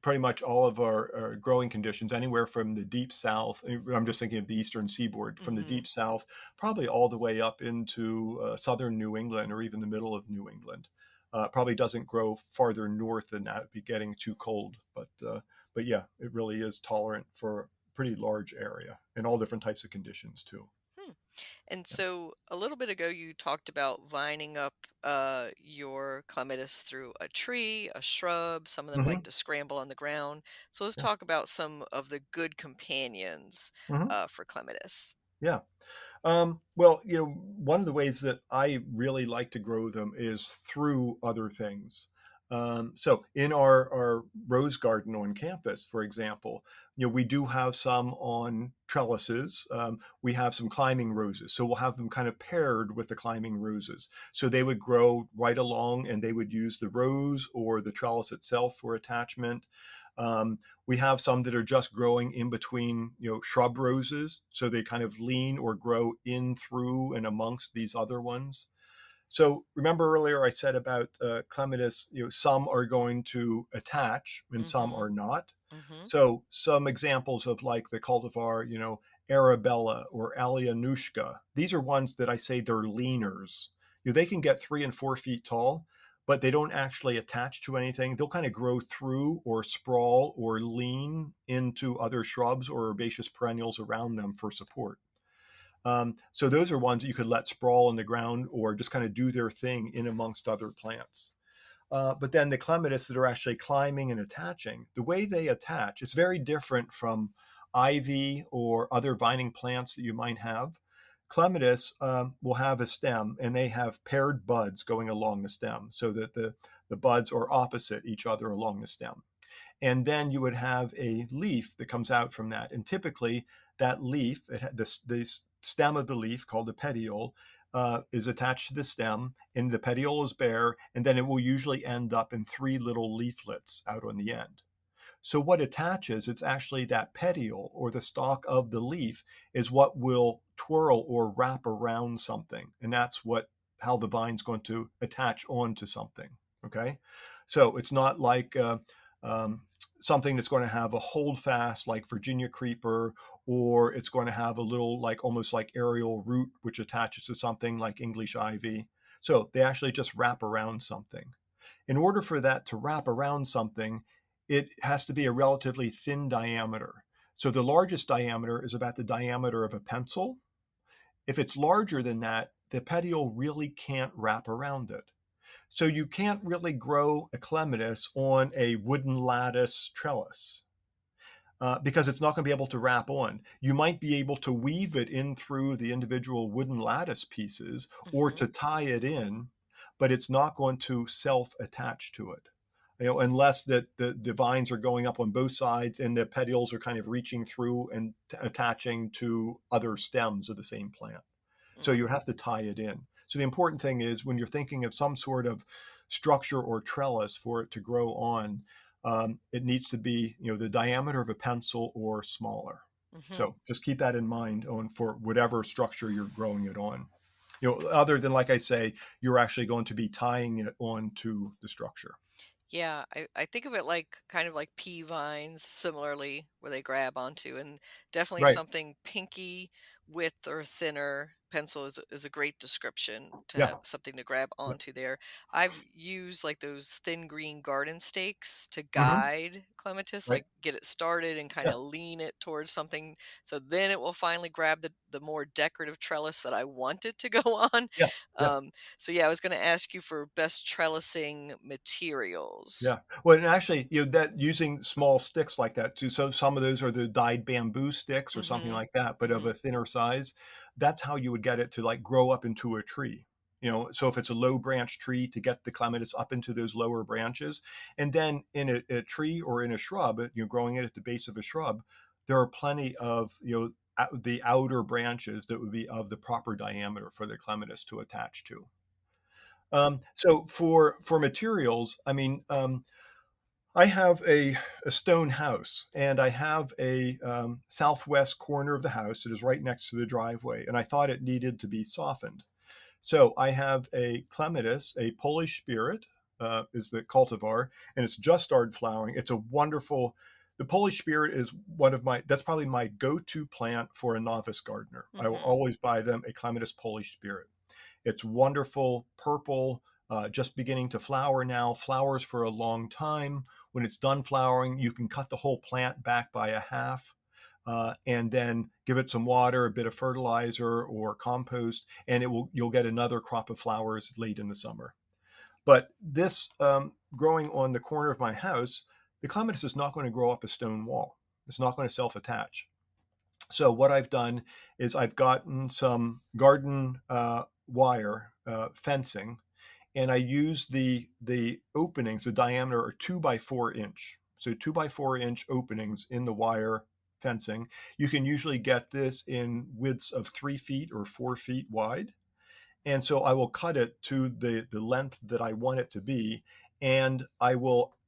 pretty much all of our growing conditions, anywhere from the deep south. I'm just thinking of the eastern seaboard, from the Mm-hmm. deep south, probably all the way up into southern New England or even the middle of New England. Probably doesn't grow farther north than that; it'd be getting too cold. But yeah, it really is tolerant for a pretty large area and all different types of conditions too. Hmm. And Yeah. so a little bit ago, you talked about vining up your clematis through a tree, a shrub. Some of them like Hmm. to scramble on the ground. So let's Yeah. talk about some of the good companions Hmm. for clematis. Yeah. Well, one of the ways that I really like to grow them is through other things. So in our rose garden on campus, for example, we do have some on trellises. We have some climbing roses. So we'll have them kind of paired with the climbing roses. So they would grow right along and they would use the rose or the trellis itself for attachment. We have some that are just growing in between, shrub roses. So they kind of lean or grow in through and amongst these other ones. So remember earlier I said about clematis, some are going to attach and some Mm-hmm. are not. Mm-hmm. So some examples of like the cultivar, Arabella or Alianushka. These are ones that I say they're leaners. They can get 3 and 4 feet tall, but they don't actually attach to anything. They'll kind of grow through or sprawl or lean into other shrubs or herbaceous perennials around them for support. So those are ones that you could let sprawl in the ground or just kind of do their thing in amongst other plants. But then the clematis that are actually climbing and attaching, the way they attach, it's very different from ivy or other vining plants that you might have. Clematis will have a stem and they have paired buds going along the stem so that the buds are opposite each other along the stem. And then you would have a leaf that comes out from that. And typically that leaf, the stem of the leaf called the petiole, is attached to the stem and the petiole is bare. And then it will usually end up in 3 little leaflets out on the end. So what attaches, it's actually that petiole or the stalk of the leaf is what will twirl or wrap around something. And that's how the vine's going to attach onto something. Okay. So it's not like um, something that's going to have a holdfast like Virginia creeper, or it's going to have a little like almost like aerial root which attaches to something like English ivy. So they actually just wrap around something. In order for that to wrap around something, it has to be a relatively thin diameter. So the largest diameter is about the diameter of a pencil. If it's larger than that, the petiole really can't wrap around it. So you can't really grow a clematis on a wooden lattice trellis because it's not going to be able to wrap on. You might be able to weave it in through the individual wooden lattice pieces or Mm-hmm. to tie it in, but it's not going to self-attach to it. Unless that the vines are going up on both sides and the petioles are kind of reaching through and attaching to other stems of the same plant. So you have to tie it in. So the important thing is when you're thinking of some sort of structure or trellis for it to grow on, it needs to be, the diameter of a pencil or smaller. Mm-hmm. So just keep that in mind for whatever structure you're growing it on. Other than, like I say, you're actually going to be tying it onto the structure. Yeah, I think of it like kind of like pea vines, similarly, where they grab onto, and definitely Right. something pinky width or thinner. Pencil is a great description to Yeah. have something to grab Yeah. onto there. I've used like those thin green garden stakes to Hmm. guide clematis, Right. like get it started and kind Yes. of lean it towards something. So then it will finally grab the more decorative trellis that I want it to go on. Yeah. Yeah. So yeah, I was going to ask you for best trellising materials. Yeah. Well, and actually, that using small sticks like that too. So some of those are the dyed bamboo sticks or something Mhm. like that, but of Mhm. a thinner size. That's how you would get it to like grow up into a tree. So if it's a low branch tree, to get the clematis up into those lower branches, and then in a tree or in a shrub, growing it at the base of a shrub, there are plenty of the outer branches that would be of the proper diameter for the clematis to attach to. So for materials, I mean, I have a stone house, and I have a southwest corner of the house that is right next to the driveway, and I thought it needed to be softened. So I have a clematis, a Polish spirit, is the cultivar, and it's just started flowering. It's a wonderful. The Polish spirit is that's probably my go-to plant for a novice gardener. I will Mhm. always buy them a clematis Polish spirit. It's wonderful, purple, just beginning to flower now, flowers for a long time. When it's done flowering, you can cut the whole plant back by a half. And then give it some water, a bit of fertilizer or compost, and you'll get another crop of flowers late in the summer. But this growing on the corner of my house, the clematis is not going to grow up a stone wall. It's not going to self-attach. So what I've done is I've gotten some garden wire fencing, and I use the openings. The diameter are 2 by 4 inch, so 2 by 4 inch openings in the wire fencing. You can usually get this in widths of 3 feet or 4 feet wide. And so I will cut it to the length that I want it to be, and I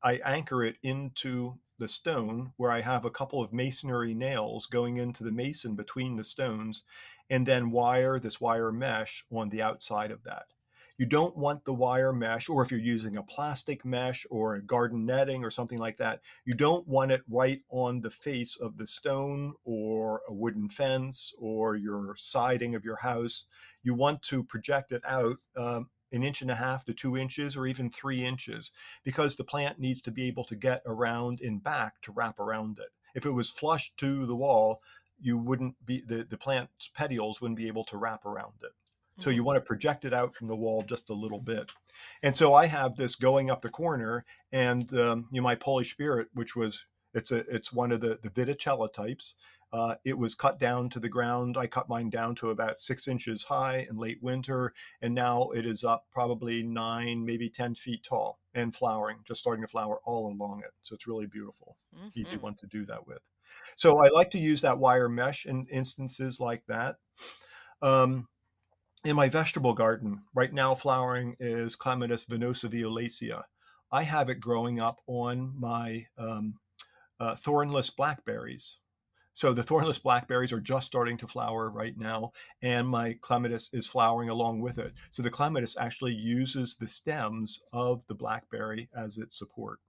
anchor it into the stone where I have a couple of masonry nails going into the mason between the stones, and then wire this wire mesh on the outside of that. You don't want the wire mesh, or if you're using a plastic mesh or a garden netting or something like that, you don't want it right on the face of the stone or a wooden fence or your siding of your house. You want to project it out 1.5 to 2 inches or even 3 inches, because the plant needs to be able to get around in back to wrap around it. If it was flush to the wall, you wouldn't be, the plant's petioles wouldn't be able to wrap around it. So you want to project it out from the wall just a little bit. And so I have this going up the corner, and my Polish Spirit, which was, it's one of the Viticella types. It was cut down to the ground. I cut mine down to about 6 inches high in late winter, and now it is up probably 9, maybe 10 feet tall and flowering, just starting to flower all along it. So it's really beautiful, easy one to do that with. So I like to use that wire mesh in instances like that. In my vegetable garden, right now flowering is Clematis Venosa violacea. I have it growing up on my thornless blackberries. So the thornless blackberries are just starting to flower right now, and my clematis is flowering along with it. So the clematis actually uses the stems of the blackberry as its support.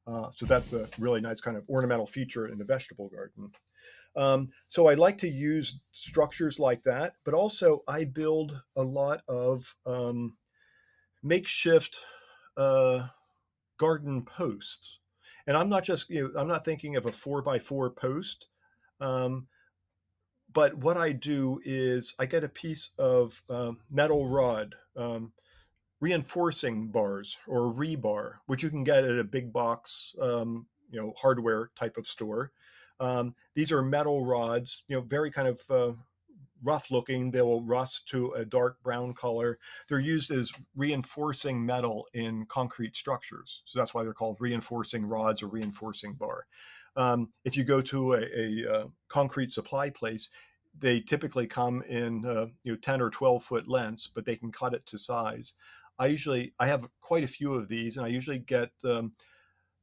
So that's a really nice kind of ornamental feature in the vegetable garden. So I like to use structures like that, but also I build a lot of makeshift garden posts. And I'm not just, I'm not thinking of a 4 by 4 post. But what I do is I get a piece of metal rod, reinforcing bars or rebar, which you can get at a big box, hardware type of store. These are metal rods, very kind of rough looking. They will rust to a dark brown color. They're used as reinforcing metal in concrete structures. So that's why they're called reinforcing rods or reinforcing bar. If you go to a concrete supply place, they typically come in 10 or 12 foot lengths, but they can cut it to size. I have quite a few of these, and I usually get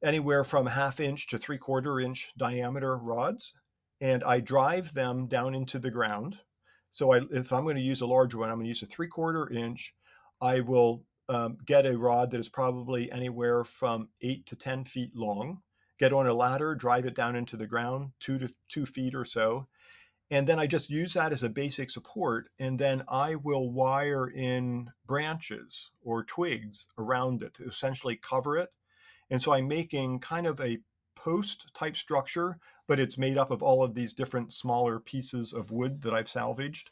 anywhere from 1/2 inch to 3/4 inch diameter rods, and I drive them down into the ground. So if I'm going to use a larger one, I'm going to use a 3/4 inch. I will get a rod that is probably anywhere from 8 to 10 feet long, get on a ladder, drive it down into the ground, 2 feet or so. And then I just use that as a basic support. And then I will wire in branches or twigs around it to essentially cover it. And so I'm making kind of a post type structure, but it's made up of all of these different smaller pieces of wood that I've salvaged.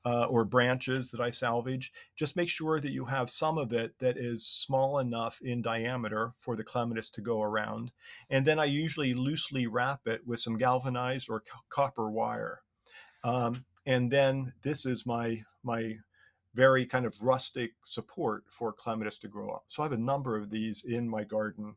Or branches that I salvage. Just make sure that you have some of it that is small enough in diameter for the clematis to go around. And then I usually loosely wrap it with some galvanized or copper wire. And then this is my very kind of rustic support for clematis to grow up. So I have a number of these in my garden.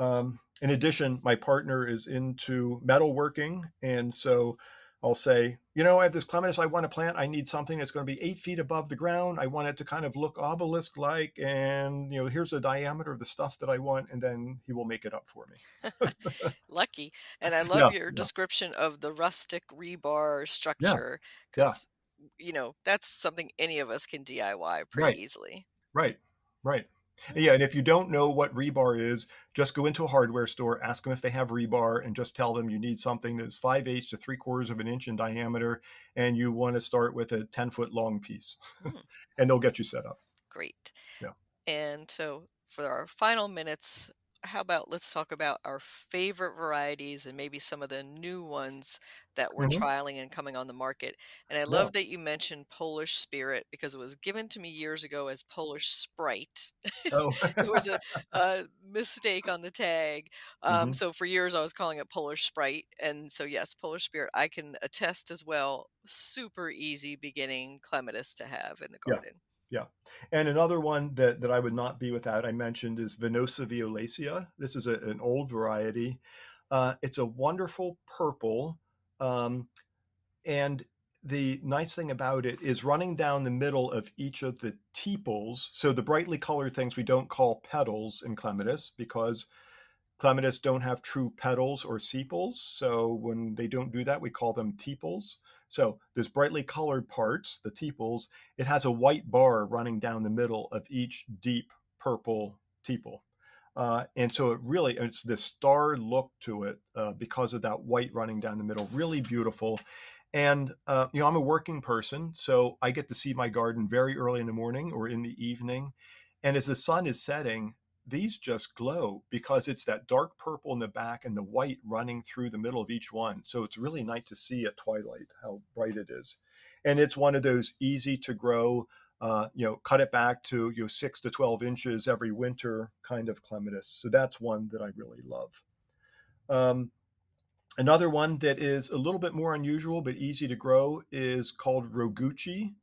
In addition, my partner is into metalworking, and so I'll say, I have this clematis I want to plant. I need something that's going to be 8 feet above the ground. I want it to kind of look obelisk-like, and here's the diameter of the stuff that I want, and then he will make it up for me. Lucky. And I love Yeah, your yeah, description of the rustic rebar yeah, structure yeah. because, that's something any of us can DIY pretty Right, easily. right, right. Mm, Yeah, and if you don't know what rebar is, just go into a hardware store, ask them if they have rebar, and just tell them you need something that's 5/8 to 3/4 of an inch in diameter, and you want to start with a 10-foot long piece, mm, and they'll get you set up. great. Yeah. And so for our final minutes, how about let's talk about our favorite varieties and maybe some of the new ones that we're Hmm. trialing and coming on the market. And I Yeah. love that you mentioned Polish Spirit because it was given to me years ago as Polish Sprite. Oh. It was a mistake on the tag. Hmm. So for years I was calling it Polish Sprite. And so, yes, Polish Spirit, I can attest as well. Super easy beginning clematis to have in the Yeah. garden. Yeah. And another one that I would not be without, I mentioned, is Venosa violacea. This is an old variety. It's a wonderful purple. Um, and the nice thing about it is running down the middle of each of the tepals. So the brightly colored things we don't call petals in clematis because clematis don't have true petals or sepals. So when they don't do that, we call them tepals. So there's brightly colored parts, the tepals. It has a white bar running down the middle of each deep purple tepal. And so it's this star look to it because of that white running down the middle, really beautiful. And, I'm a working person, so I get to see my garden very early in the morning or in the evening. And as the sun is setting, these just glow because it's that dark purple in the back and the white running through the middle of each one. So it's really nice to see at twilight how bright it is. And it's one of those easy to grow, cut it back to 6 to 12 inches every winter kind of clematis. So that's one that I really love. Um, Another one that is a little bit more unusual but easy to grow is called Roguchi.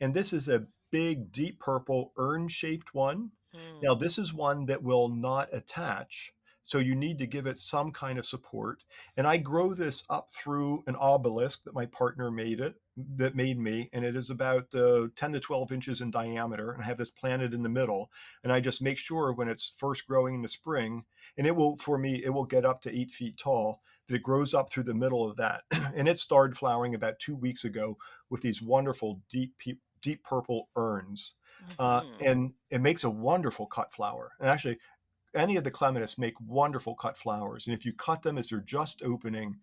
And this is a big, deep purple urn-shaped one. Mm. Now, this is one that will not attach, so you need to give it some kind of support. And I grow this up through an obelisk that my partner made me, and it is about 10 to 12 inches in diameter. And I have this planted in the middle, and I just make sure when it's first growing in the spring, and it will get up to 8 feet tall, that it grows up through the middle of that. And it started flowering about 2 weeks ago with these wonderful deep purple urns. Hmm. And it makes a wonderful cut flower. And actually, any of the clematis make wonderful cut flowers. And if you cut them as they're just opening,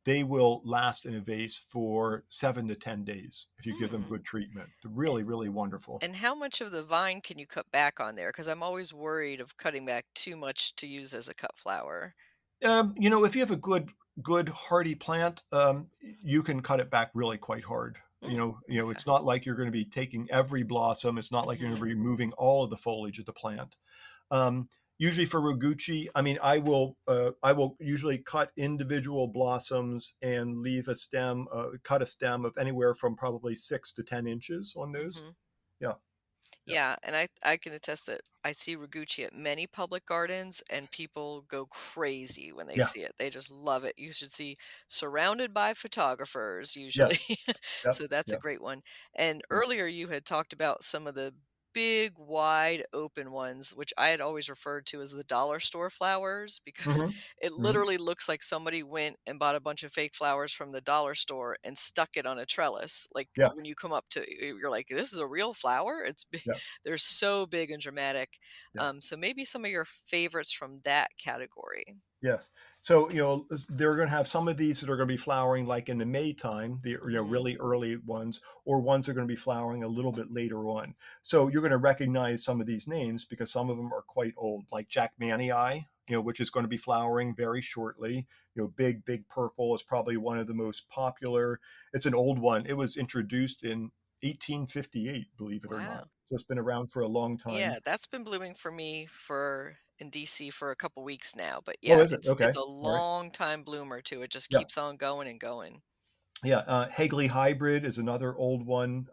they will last in a vase for 7 to 10 days if you give them Hmm. good treatment. They're really, really wonderful. And how much of the vine can you cut back on there? Because I'm always worried of cutting back too much to use as a cut flower. If you have a good hardy plant, you can cut it back really quite hard. Mm, okay. It's not like you're going to be taking every blossom. It's not like you're going to Hmm. be removing all of the foliage of the plant. Um, Usually for Roguchi, I mean, I will usually cut individual blossoms and cut a stem of anywhere from probably 6 to 10 inches on those. Hmm. Yeah, yeah, Yeah, and I can attest that I see Raguchi at many public gardens, and people go crazy when they yeah, see it. They just love it. You should see surrounded by photographers usually. yes, yep, So that's a yep, great one. And yeah. earlier you had talked about some of the big, wide open ones, which I had always referred to as the dollar store flowers because Hmm. it Hmm. literally looks like somebody went and bought a bunch of fake flowers from the dollar store and stuck it on a trellis. Like Yeah, when you come up to, you're like, this is a real flower. It's big. yeah, They're so big and dramatic. yeah. So maybe some of your favorites from that category. Yes. So, they're going to have some of these that are going to be flowering like in the May time, the Hmm. really early ones, or ones that are going to be flowering a little bit later on. So you're going to recognize some of these names because some of them are quite old, like Jack Manii, which is going to be flowering very shortly. Big purple is probably one of the most popular. It's an old one. It was introduced in 1858, believe it or not. Wow. So it's been around for a long Yeah, time. that's been blooming for me for in DC for a couple weeks now. But Oh, yeah, is it? it's Okay. a All right. long time bloomer too. It just Yeah. keeps on going and going. Yeah, Hagley Hybrid is another old one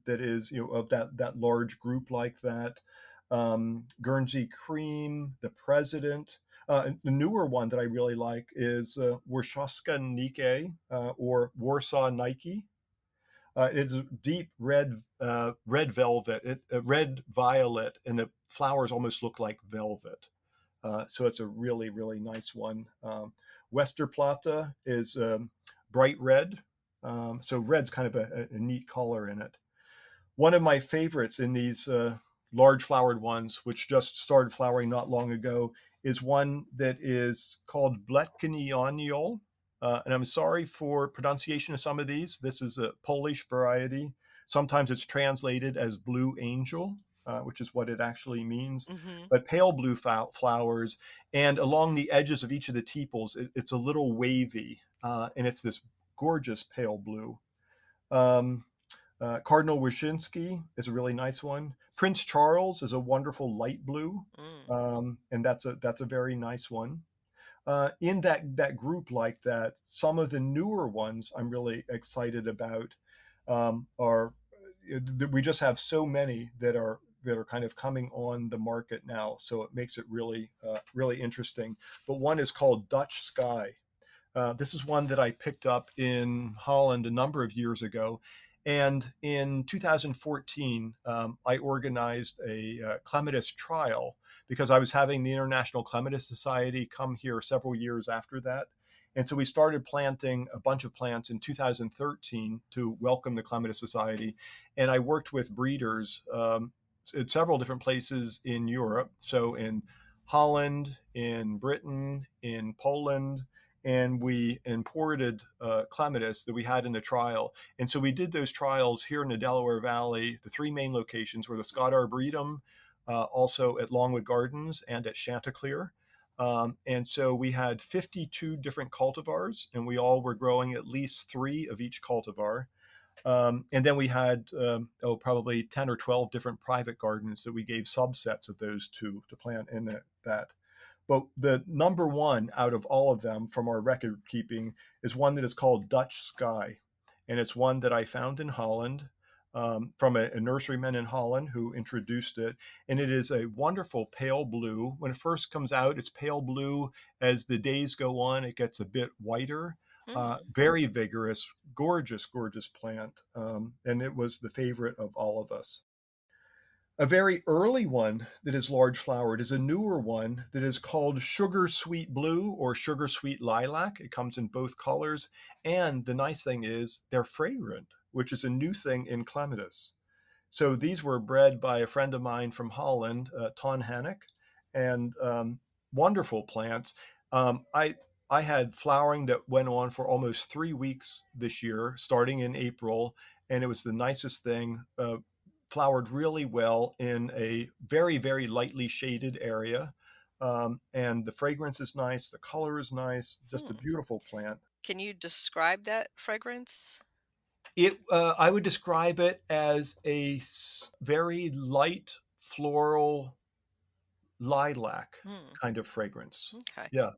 that is of that large group like that. Guernsey Cream, the President. The newer one that I really like is Warszawska Nike or Warsaw Nike. It's deep red velvet, red violet, and the flowers almost look like velvet. So it's a really, really nice one. Westerplatte is bright red. So red's kind of a neat color in it. One of my favorites in these large flowered ones, which just started flowering not long ago, is one that is called Bletkinioniol. And I'm sorry for pronunciation of some of these. This is a Polish variety. Sometimes it's translated as blue angel, which is what it actually means. Hmm. But pale blue flowers, and along the edges of each of the tepals, it's a little wavy, and it's this gorgeous pale blue. Um, Cardinal Wyszynski is a really nice one. Prince Charles is a wonderful light blue, Mm. and that's a very nice one. In that group like that, some of the newer ones I'm really excited about are we just have so many that are kind of coming on the market now. So it makes it really, really interesting. But one is called Dutch Sky. This is one that I picked up in Holland a number of years ago. And in 2014, I organized a clematis trial because I was having the International Clematis Society come here several years after that. And so we started planting a bunch of plants in 2013 to welcome the Clematis Society. And I worked with breeders at several different places in Europe. So in Holland, in Britain, in Poland, and we imported clematis that we had in the trial. And so we did those trials here in the Delaware Valley. The three main locations were the Scott Arboretum, also at Longwood Gardens and at Chanticleer. And so we had 52 different cultivars, and we all were growing at least 3 of each cultivar. And then we had, probably 10 or 12 different private gardens that we gave subsets of those to plant in that. But the number one out of all of them from our record keeping is one that is called Dutch Sky. And it's one that I found in Holland from a nurseryman in Holland who introduced it. And it is a wonderful pale blue. When it first comes out, it's pale blue. As the days go on, it gets a bit whiter. Very vigorous, gorgeous, gorgeous plant. And it was the favorite of all of us. A very early one that is large flowered is a newer one that is called Sugar Sweet Blue or Sugar Sweet Lilac. It comes in both colors. And the nice thing is they're fragrant, which is a new thing in clematis. So these were bred by a friend of mine from Holland, Ton Hannek, and wonderful plants. I had flowering that went on for almost 3 weeks this year, starting in April, and it was the nicest thing. Flowered really well in a very, very lightly shaded area. And the fragrance is nice. The color is nice. Just a beautiful plant. Can you describe that fragrance? I would describe it as a very light floral lilac kind of fragrance. Okay. Yeah.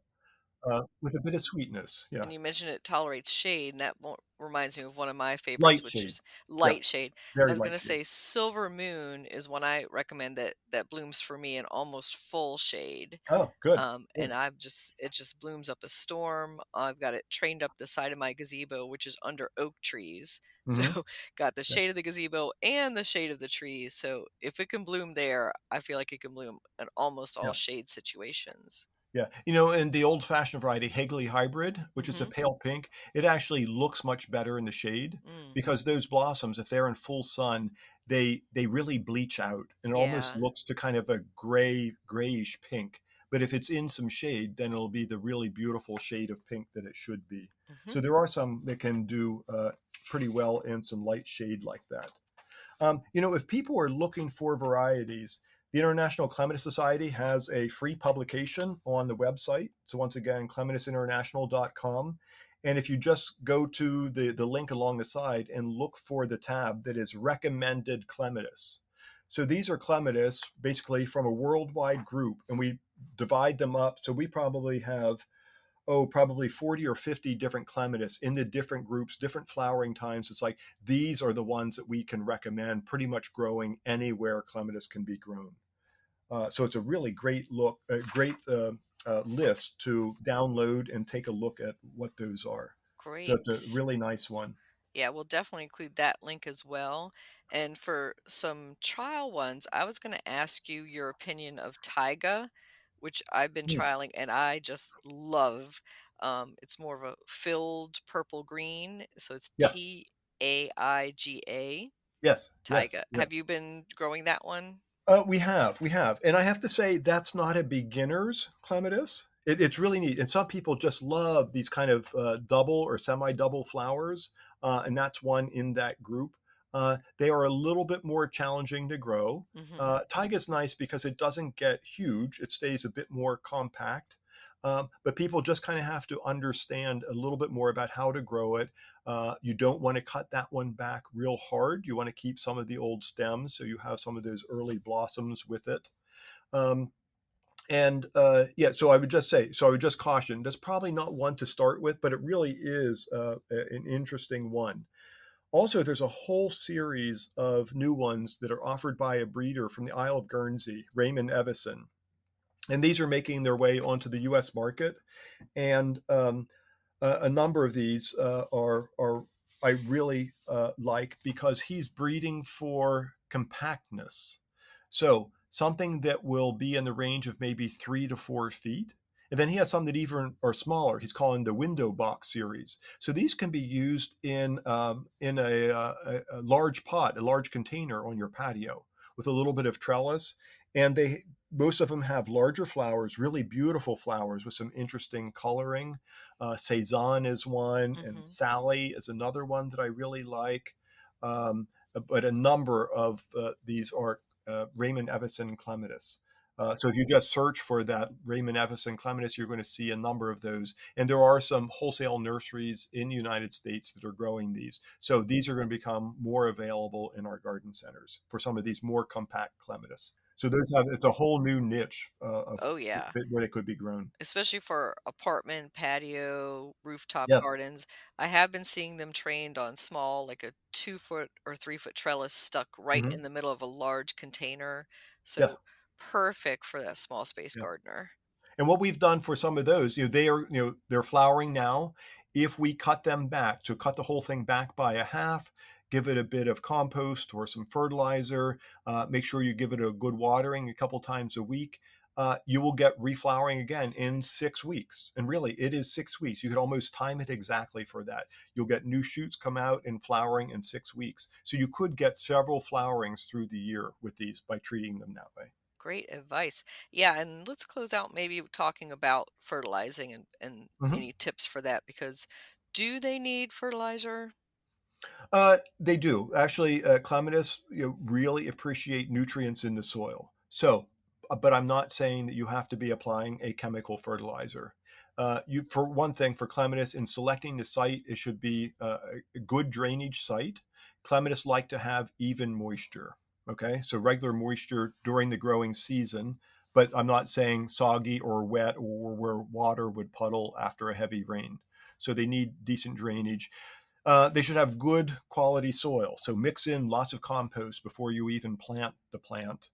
With a bit of sweetness. Yeah. And you mentioned it tolerates shade, and that reminds me of one of my favorites, Light which shade. is Yeah. light shade. I Very was going light to shade. say Silver Moon is one I recommend that blooms for me in almost full shade. Oh, good. And it just blooms up a storm. I've got it trained up the side of my gazebo, which is under oak trees. So Mm-hmm. got the shade of the gazebo and the shade of the trees. So if it can bloom there, I feel like it can bloom in almost all Yeah. shade situations. Yeah. And the old fashioned variety, Hagley Hybrid, which is a pale pink, it actually looks much better in the shade because those blossoms, if they're in full sun, they really bleach out and it almost Yeah. looks to kind of a grayish pink. But if it's in some shade, then it'll be the really beautiful shade of pink that it should be. So there are some that can do pretty well in some light shade like that. If people are looking for varieties, the International Clematis Society has a free publication on the website. So once again, clematisinternational.com. And if you just go to the link along the side and look for the tab that is recommended clematis. So these are clematis basically from a worldwide group, and we divide them up. So we probably have probably 40 or 50 different clematis in the different groups, different flowering times. It's like these are the ones that we can recommend pretty much growing anywhere clematis can be grown. So it's a really great list to download and take a look at what those are. Great. So it's a really nice one. Yeah, we'll definitely include that link as well. And for some trial ones, I was going to ask you your opinion of Taiga, which I've been trialing and I just love. It's more of a filled purple green, so it's Yeah. Taiga. Yes. Taiga. Yes. Have you been growing that one? We have. And I have to say, that's not a beginner's clematis. It's really neat. And some people just love these kind of double or semi-double flowers. And that's one in that group. They are a little bit more challenging to grow. Taiga is nice because it doesn't get huge. It stays a bit more compact. But people just kind of have to understand a little bit more about how to grow it. You don't want to cut that one back real hard. You want to keep some of the old stems so you have some of those early blossoms with it. So I would just caution, that's probably not one to start with, but it really is an interesting one. Also, there's a whole series of new ones that are offered by a breeder from the Isle of Guernsey, Raymond Evison. And these are making their way onto the US market. And a number of these are I really like because he's breeding for compactness. So something that will be in the range of maybe 3 to 4 feet. And then he has some that even are smaller. He's calling the window box series. So these can be used in a large pot, a large container on your patio with a little bit of trellis. And most of them have larger flowers, really beautiful flowers with some interesting coloring. Cezanne is one, and Hmm. Sally is another one that I really like. Um, but a number of these are Raymond Evison Clematis. So if you just search for that Raymond Evison Clematis, you're going to see a number of those. And there are some wholesale nurseries in the United States that are growing these. So these are going to become more available in our garden centers for some of these more compact clematis. So it's a whole new niche of Oh, yeah. where they could be grown. Especially for apartment, patio, rooftop Yeah. gardens. I have been seeing them trained on small, like a 2 foot or 3 foot trellis stuck right Hmm. in the middle of a large container. Yeah. So perfect for that small space Yeah. gardener. And what we've done for some of those, they're flowering now. If we cut them back, so cut the whole thing back by a half, give it a bit of compost or some fertilizer, make sure you give it a good watering a couple times a week. You will get reflowering again in 6 weeks. And really, it is 6 weeks. You could almost time it exactly for that. You'll get new shoots come out and flowering in 6 weeks. So you could get several flowerings through the year with these by treating them that way. Great advice. Yeah, and let's close out maybe talking about fertilizing and Mhm. any tips for that because do they need fertilizer? They do. Actually, clematis really appreciate nutrients in the soil. So, but I'm not saying that you have to be applying a chemical fertilizer. For one thing, for clematis, in selecting the site, it should be a good drainage site. Clematis like to have even moisture. Okay, so regular moisture during the growing season, but I'm not saying soggy or wet or where water would puddle after a heavy rain. So they need decent drainage. They should have good quality soil. So mix in lots of compost before you even plant the plant.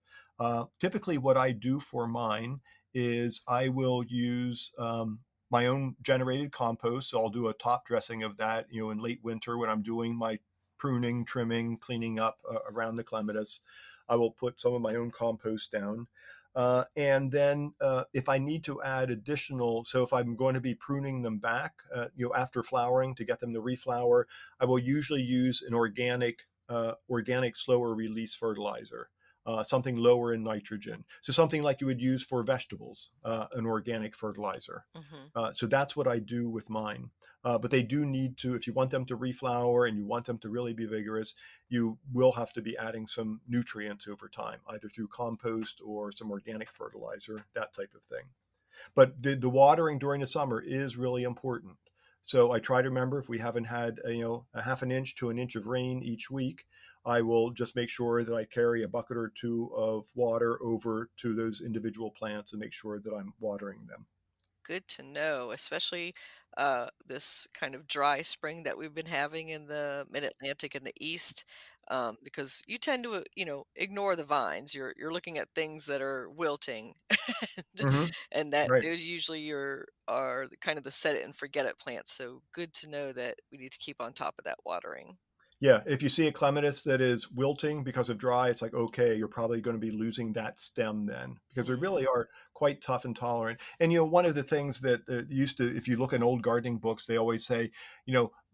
Typically, what I do for mine is I will use my own generated compost. So I'll do a top dressing of that, in late winter when I'm doing my pruning, trimming, cleaning up around the clematis. I will put some of my own compost down. And then if I need to add additional, so if I'm going to be pruning them back, after flowering to get them to reflower, I will usually use an organic slower release fertilizer, something lower in nitrogen. So something like you would use for vegetables, an organic fertilizer. Hmm. So that's what I do with mine. But they do need to, if you want them to reflower and you want them to really be vigorous, you will have to be adding some nutrients over time, either through compost or some organic fertilizer, that type of thing. But the watering during the summer is really important. So I try to remember if we haven't had a half an inch to an inch of rain each week, I will just make sure that I carry a bucket or two of water over to those individual plants and make sure that I'm watering them. Good to know, especially this kind of dry spring that we've been having in the mid-Atlantic and the East, because you tend to, ignore the vines. You're looking at things that are wilting, and, Hmm. and that Right. those usually are kind of the set it and forget it plants. So good to know that we need to keep on top of that watering. Yeah, if you see a clematis that is wilting because of dry, it's like, okay, you're probably going to be losing that stem then, because they Hmm. really are quite tough and tolerant. And one of the things that used to, if you look in old gardening books, they always say,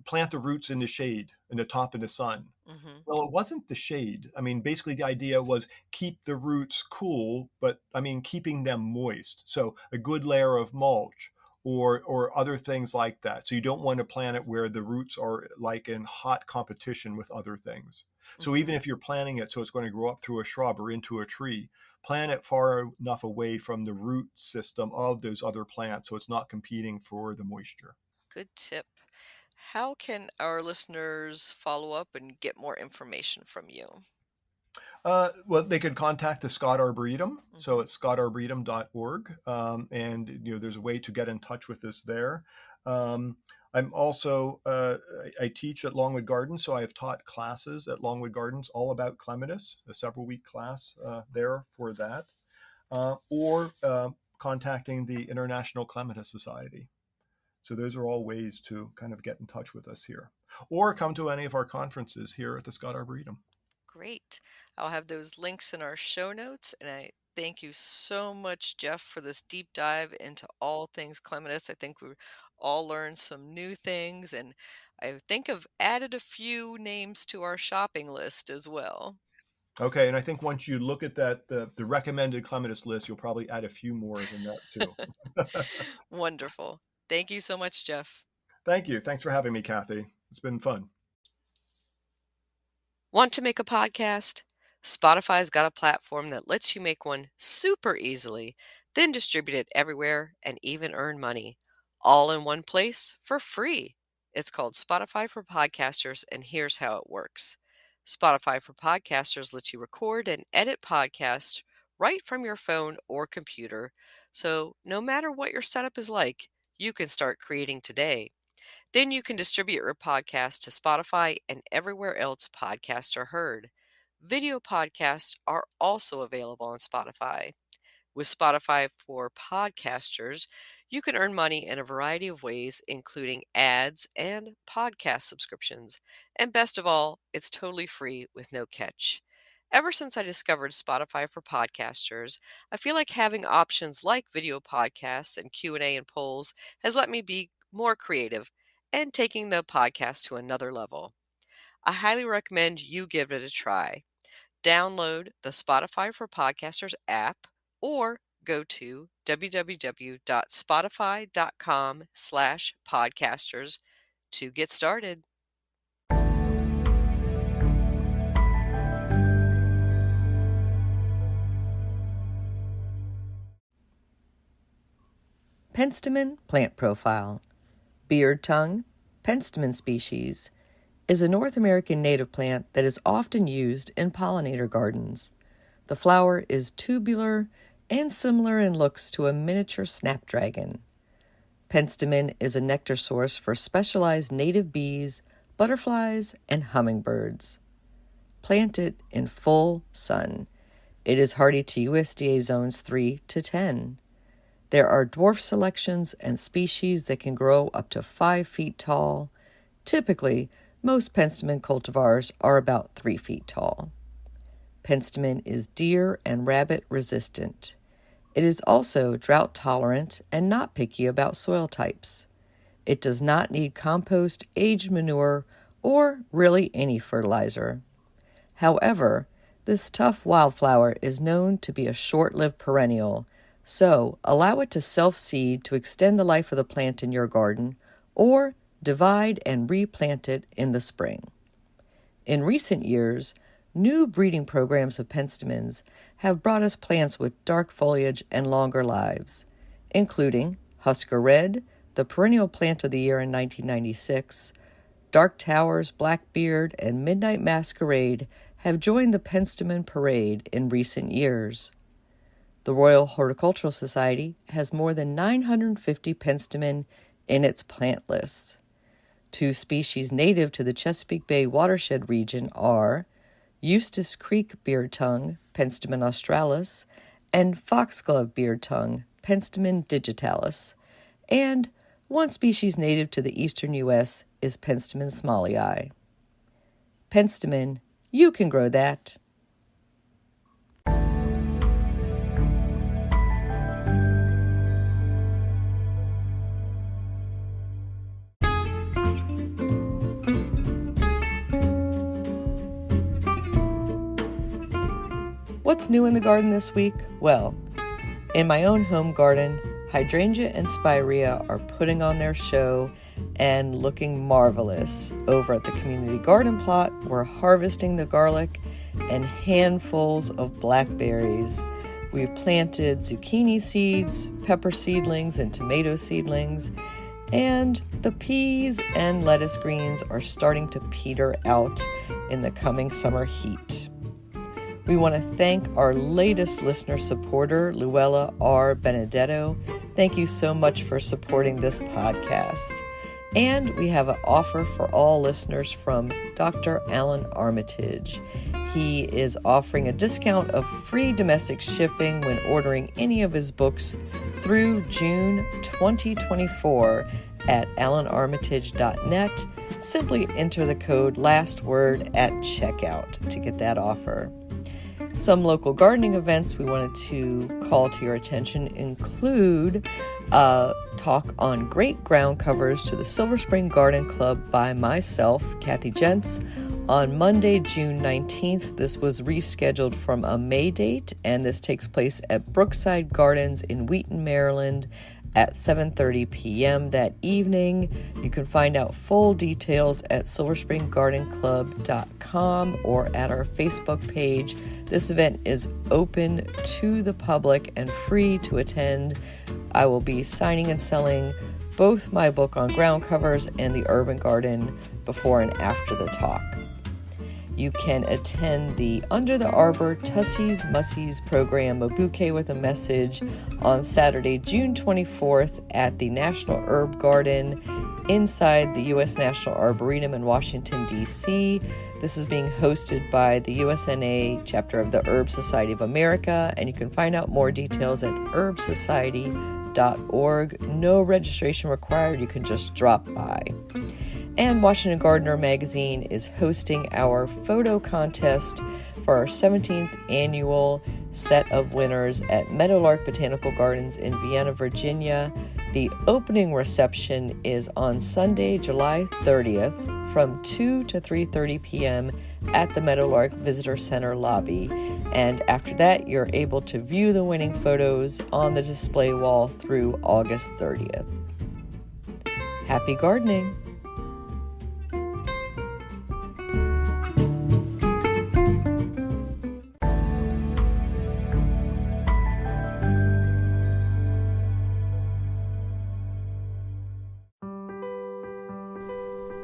plant the roots in the shade, in the top in the sun. Hmm. Well, it wasn't the shade. I mean, basically the idea was keep the roots cool, but I mean keeping them moist. So a good layer of mulch or other things like that. So you don't want to plant it where the roots are like in hot competition with other things. So Hmm. even if you're planting it so it's going to grow up through a shrub or into a tree, plant it far enough away from the root system of those other plants so it's not competing for the moisture. Good tip. How can our listeners follow up and get more information from you? Well, they could contact the Scott Arboretum. So it's scottarboretum.org. And, there's a way to get in touch with us there. I'm also, I teach at Longwood Gardens. So I have taught classes at Longwood Gardens all about clematis, a several-week class there for that. Or contacting the International Clematis Society. So those are all ways to kind of get in touch with us here. Or come to any of our conferences here at the Scott Arboretum. Great. I'll have those links in our show notes. And I thank you so much, Jeff, for this deep dive into all things clematis. I think we all learned some new things, and I think I've added a few names to our shopping list as well. Okay, and I think once you look at that, the recommended clematis list, you'll probably add a few more than that too. Wonderful. Thank you so much, Jeff. Thank you. Thanks for having me, Kathy. It's been fun. Want to make a podcast? Spotify's got a platform that lets you make one super easily, then distribute it everywhere and even earn money, all in one place for free. It's called Spotify for Podcasters, and here's how it works. Spotify for Podcasters lets you record and edit podcasts right from your phone or computer. So no matter what your setup is like, you can start creating today. Then you can distribute your podcast to Spotify and everywhere else podcasts are heard. Video podcasts are also available on Spotify. With Spotify for Podcasters, you can earn money in a variety of ways, including ads and podcast subscriptions. And best of all, it's totally free with no catch. Ever since I discovered Spotify for Podcasters, I feel like having options like video podcasts and Q&A and polls has let me be more creative and taking the podcast to another level. I highly recommend you give it a try. Download the Spotify for Podcasters app or go to www.spotify.com/podcasters to get started. Penstemon plant profile. Beard tongue, Penstemon species, is a North American native plant that is often used in pollinator gardens. The flower is tubular and similar in looks to a miniature snapdragon. Penstemon is a nectar source for specialized native bees, butterflies, and hummingbirds. Planted in full sun, it is hardy to USDA zones 3 to 10. There are dwarf selections and species that can grow up to 5 feet tall. Typically, most Penstemon cultivars are about 3 feet tall. Penstemon is deer and rabbit resistant. It is also drought tolerant and not picky about soil types. It does not need compost, aged manure, or really any fertilizer. However, this tough wildflower is known to be a short-lived perennial, so allow it to self-seed to extend the life of the plant in your garden, or divide and replant it in the spring. In recent years, new breeding programs of Penstemons have brought us plants with dark foliage and longer lives, including Husker Red, the perennial plant of the year in 1996, Dark Towers, Blackbeard, and Midnight Masquerade have joined the Penstemon parade in recent years. The Royal Horticultural Society has more than 950 Penstemon in its plant list. 2 species native to the Chesapeake Bay watershed region are Eustis Creek beard tongue, Penstemon australis, and foxglove beard tongue, Penstemon digitalis, and 1 species native to the eastern U.S. is Penstemon smallii. Penstemon, you can grow that. What's new in the garden this week? Well, in my own home garden, Hydrangeas and Spirea are putting on their show and looking marvelous. Over at the community garden plot, we're harvesting the garlic and handfuls of blackberries. We've planted zucchini seeds, pepper seedlings, and tomato seedlings, and the peas and lettuce greens are starting to peter out in the coming summer heat. We want to thank our latest listener supporter, Luella R. Benedetto. Thank you so much for supporting this podcast. And we have an offer for all listeners from Dr. Allan Armitage. He is offering a discount of free domestic shipping when ordering any of his books through June 2024 at allanarmitage.net. Simply enter the code LASTWORD at checkout to get that offer. Some local gardening events we wanted to call to your attention include a talk on great ground covers to the Silver Spring Garden Club by myself, Kathy Gents, on Monday, June 19th. This was rescheduled from a May date, and this takes place at Brookside Gardens in Wheaton, Maryland at 7:30 p.m. that evening. You can find out full details at silverspringgardenclub.com or at our Facebook page. This event is open to the public and free to attend. I will be signing and selling both my book on ground covers and the urban garden before and after the talk. You can attend the Under the Arbor Tussies Mussies program, A Bouquet with a Message, on Saturday, June 24th at the National Herb Garden inside the U.S. National Arboretum in Washington, D.C. This is being hosted by the USNA chapter of the Herb Society of America, and you can find out more details at herbsociety.org. No registration required. You can just drop by. And Washington Gardener magazine is hosting our photo contest for our 17th annual set of winners at Meadowlark Botanical Gardens in Vienna, Virginia. The opening reception is on Sunday, July 30th from 2 to 3:30 p.m. at the Meadowlark Visitor Center lobby. And after that, you're able to view the winning photos on the display wall through August 30th. Happy gardening!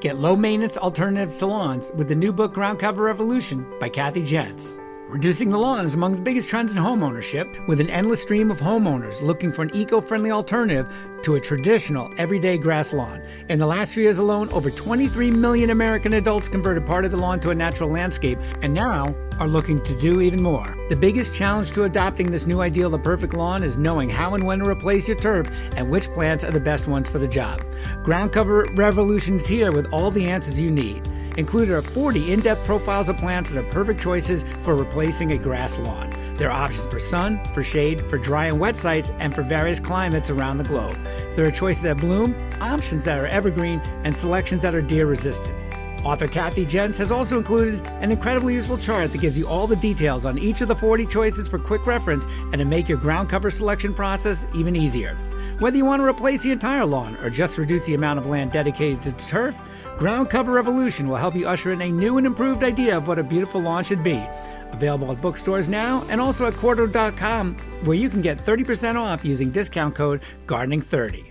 Get low-maintenance alternatives to lawns with the new book Groundcover Revolution by Kathy Gents. Reducing the lawn is among the biggest trends in home ownership, with an endless stream of homeowners looking for an eco-friendly alternative to a traditional everyday grass lawn. In the last 3 years alone, over 23 million American adults converted part of the lawn to a natural landscape, and now are looking to do even more. The biggest challenge to adopting this new ideal of the perfect lawn is knowing how and when to replace your turf and which plants are the best ones for the job. Groundcover Revolution is here with all the answers you need. Included are 40 in-depth profiles of plants that are perfect choices for replacing a grass lawn. There are options for sun, for shade, for dry and wet sites, and for various climates around the globe. There are choices that bloom, options that are evergreen, and selections that are deer-resistant. Author Kathy Gents has also included an incredibly useful chart that gives you all the details on each of the 40 choices for quick reference and to make your ground cover selection process even easier. Whether you want to replace the entire lawn or just reduce the amount of land dedicated to turf, Groundcover Revolution will help you usher in a new and improved idea of what a beautiful lawn should be. Available at bookstores now and also at Quarto.com, where you can get 30% off using discount code GARDENING30.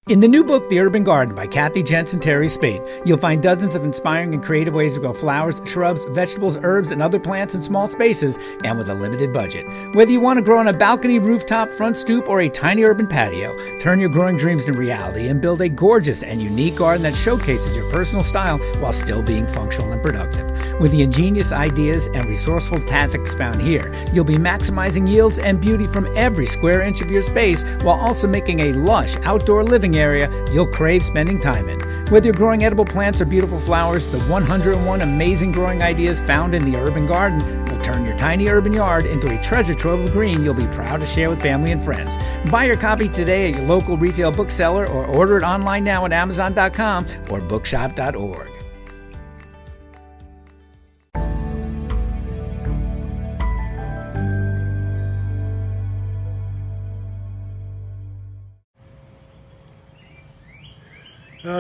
In the new book, The Urban Garden by Kathy Gents and Terry Spade, you'll find dozens of inspiring and creative ways to grow flowers, shrubs, vegetables, herbs, and other plants in small spaces and with a limited budget. Whether you want to grow on a balcony, rooftop, front stoop, or a tiny urban patio, turn your growing dreams into reality and build a gorgeous and unique garden that showcases your personal style while still being functional and productive. With the ingenious ideas and resourceful tactics found here, you'll be maximizing yields and beauty from every square inch of your space while also making a lush outdoor living area you'll crave spending time in. Whether you're growing edible plants or beautiful flowers, the 101 amazing growing ideas found in the urban garden will turn your tiny urban yard into a treasure trove of green you'll be proud to share with family and friends. Buy your copy today at your local retail bookseller or order it online now at Amazon.com or bookshop.org.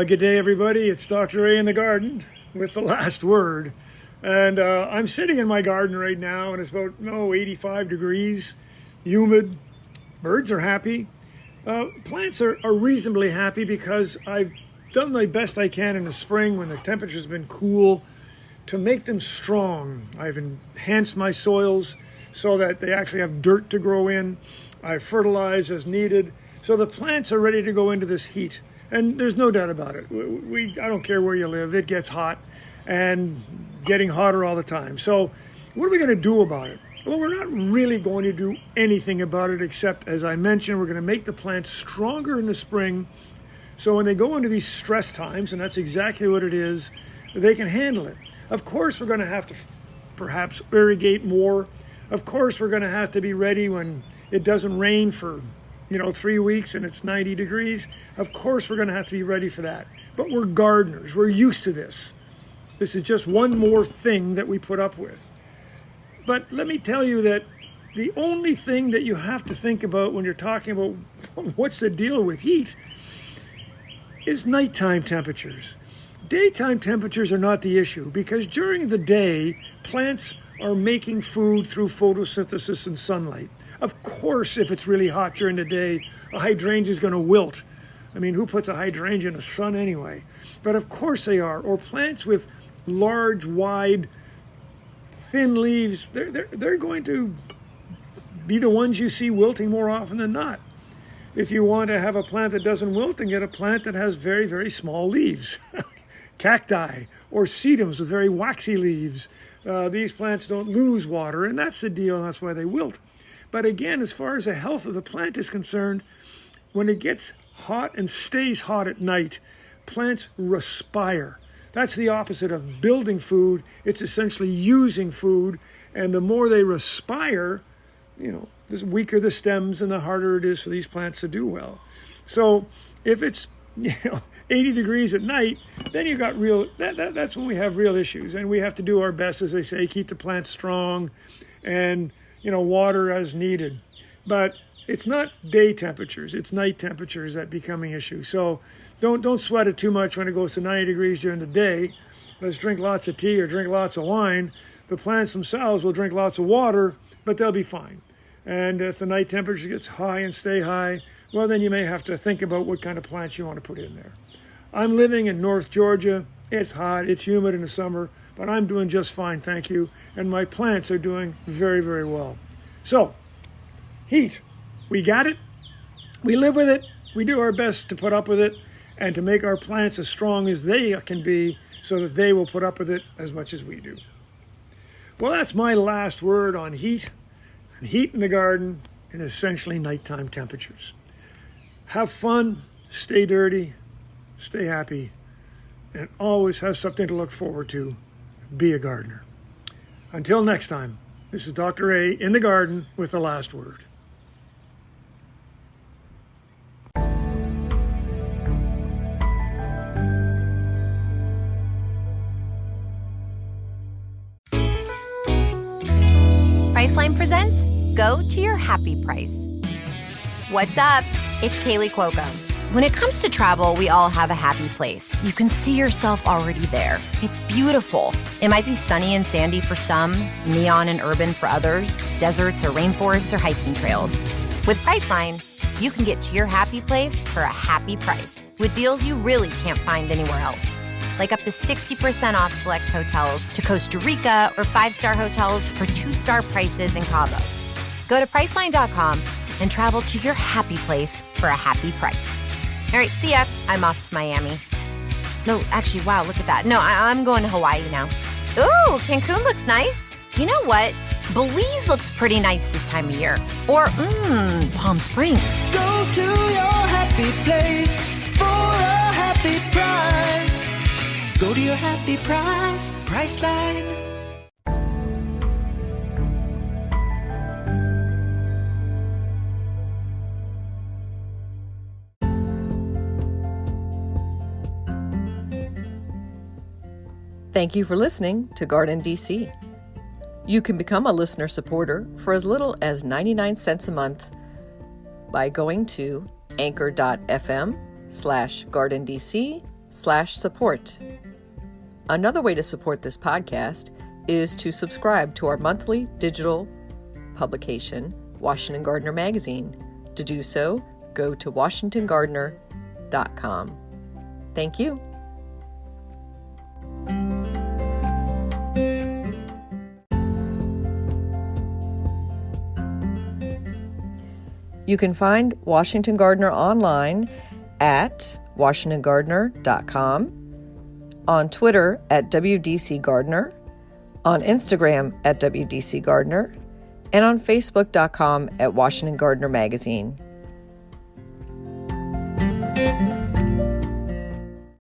Good day, everybody. It's Dr. A in the garden with the last word. And I'm sitting in my garden right now, and it's about 85 degrees, humid. Birds are happy. Plants are reasonably happy because I've done my best I can in the spring when the temperature's been cool to make them strong. I've enhanced my soils so that they actually have dirt to grow in. I've fertilized as needed. So the plants are ready to go into this heat. And there's no doubt about it. I don't care where you live, it gets hot and getting hotter all the time. So what are we going to do about it? Well, we're not really going to do anything about it except, as I mentioned, we're going to make the plants stronger in the spring. So when they go into these stress times, and that's exactly what it is, they can handle it. Of course, we're going to have to perhaps irrigate more. Of course, we're going to have to be ready when it doesn't rain for 3 weeks and it's 90 degrees. Of course, we're going to have to be ready for that. But we're gardeners. We're used to this. This is just one more thing that we put up with. But let me tell you that the only thing that you have to think about when you're talking about what's the deal with heat is nighttime temperatures. Daytime temperatures are not the issue because during the day, plants are making food through photosynthesis and sunlight. Of course, if it's really hot during the day, a hydrangea is going to wilt. I mean, who puts a hydrangea in the sun anyway? But of course they are. Or plants with large, wide, thin leaves, they're going to be the ones you see wilting more often than not. If you want to have a plant that doesn't wilt, then get a plant that has very, very small leaves. Cacti or sedums with very waxy leaves. These plants don't lose water, and that's the deal, and that's why they wilt. But again, as far as the health of the plant is concerned, when it gets hot and stays hot at night, plants respire. That's the opposite of building food. It's essentially using food. And the more they respire, the weaker the stems and the harder it is for these plants to do well. So if it's 80 degrees at night, then you got that's when we have real issues. And we have to do our best, as they say, keep the plants strong and water as needed. But it's not day temperatures, it's night temperatures that become an issue. So don't sweat it too much when it goes to 90 degrees during the day. Let's drink lots of tea or drink lots of wine. The plants themselves will drink lots of water, but they'll be fine. And if the night temperature gets high and stay high, well, then you may have to think about what kind of plants you want to put in there. I'm living in North Georgia. It's hot, it's humid in the summer, but I'm doing just fine, thank you. And my plants are doing very, very well. So, heat. We got it. We live with it. We do our best to put up with it and to make our plants as strong as they can be so that they will put up with it as much as we do. Well, that's my last word on heat and heat in the garden and essentially nighttime temperatures. Have fun, stay dirty, stay happy, and always have something to look forward to. Be a gardener. Until next time, this is Dr. A in the garden with the last word. Priceline presents Go to Your Happy Price. What's up? It's Kaylee Cuoco. When it comes to travel, we all have a happy place. You can see yourself already there. It's beautiful. It might be sunny and sandy for some, neon and urban for others, deserts or rainforests or hiking trails. With Priceline, you can get to your happy place for a happy price with deals you really can't find anywhere else. Like up to 60% off select hotels to Costa Rica or 5-star hotels for 2-star prices in Cabo. Go to Priceline.com and travel to your happy place for a happy price. All right, see ya. I'm off to Miami. No, actually, wow, look at that. No, I'm going to Hawaii now. Ooh, Cancun looks nice. You know what? Belize looks pretty nice this time of year. Or, Palm Springs. Go to your happy place for a happy price. Go to your happy price, Priceline. Thank you for listening to GardenDC. You can become a listener supporter for as little as 99 cents a month by going to anchor.fm/GardenDC/support. Another way to support this podcast is to subscribe to our monthly digital publication, Washington Gardener Magazine. To do so, go to WashingtonGardener.com. Thank you. You can find Washington Gardener online at WashingtonGardener.com, on Twitter at WDC Gardener, on Instagram at WDC Gardener, and on Facebook.com at Washington Gardener Magazine.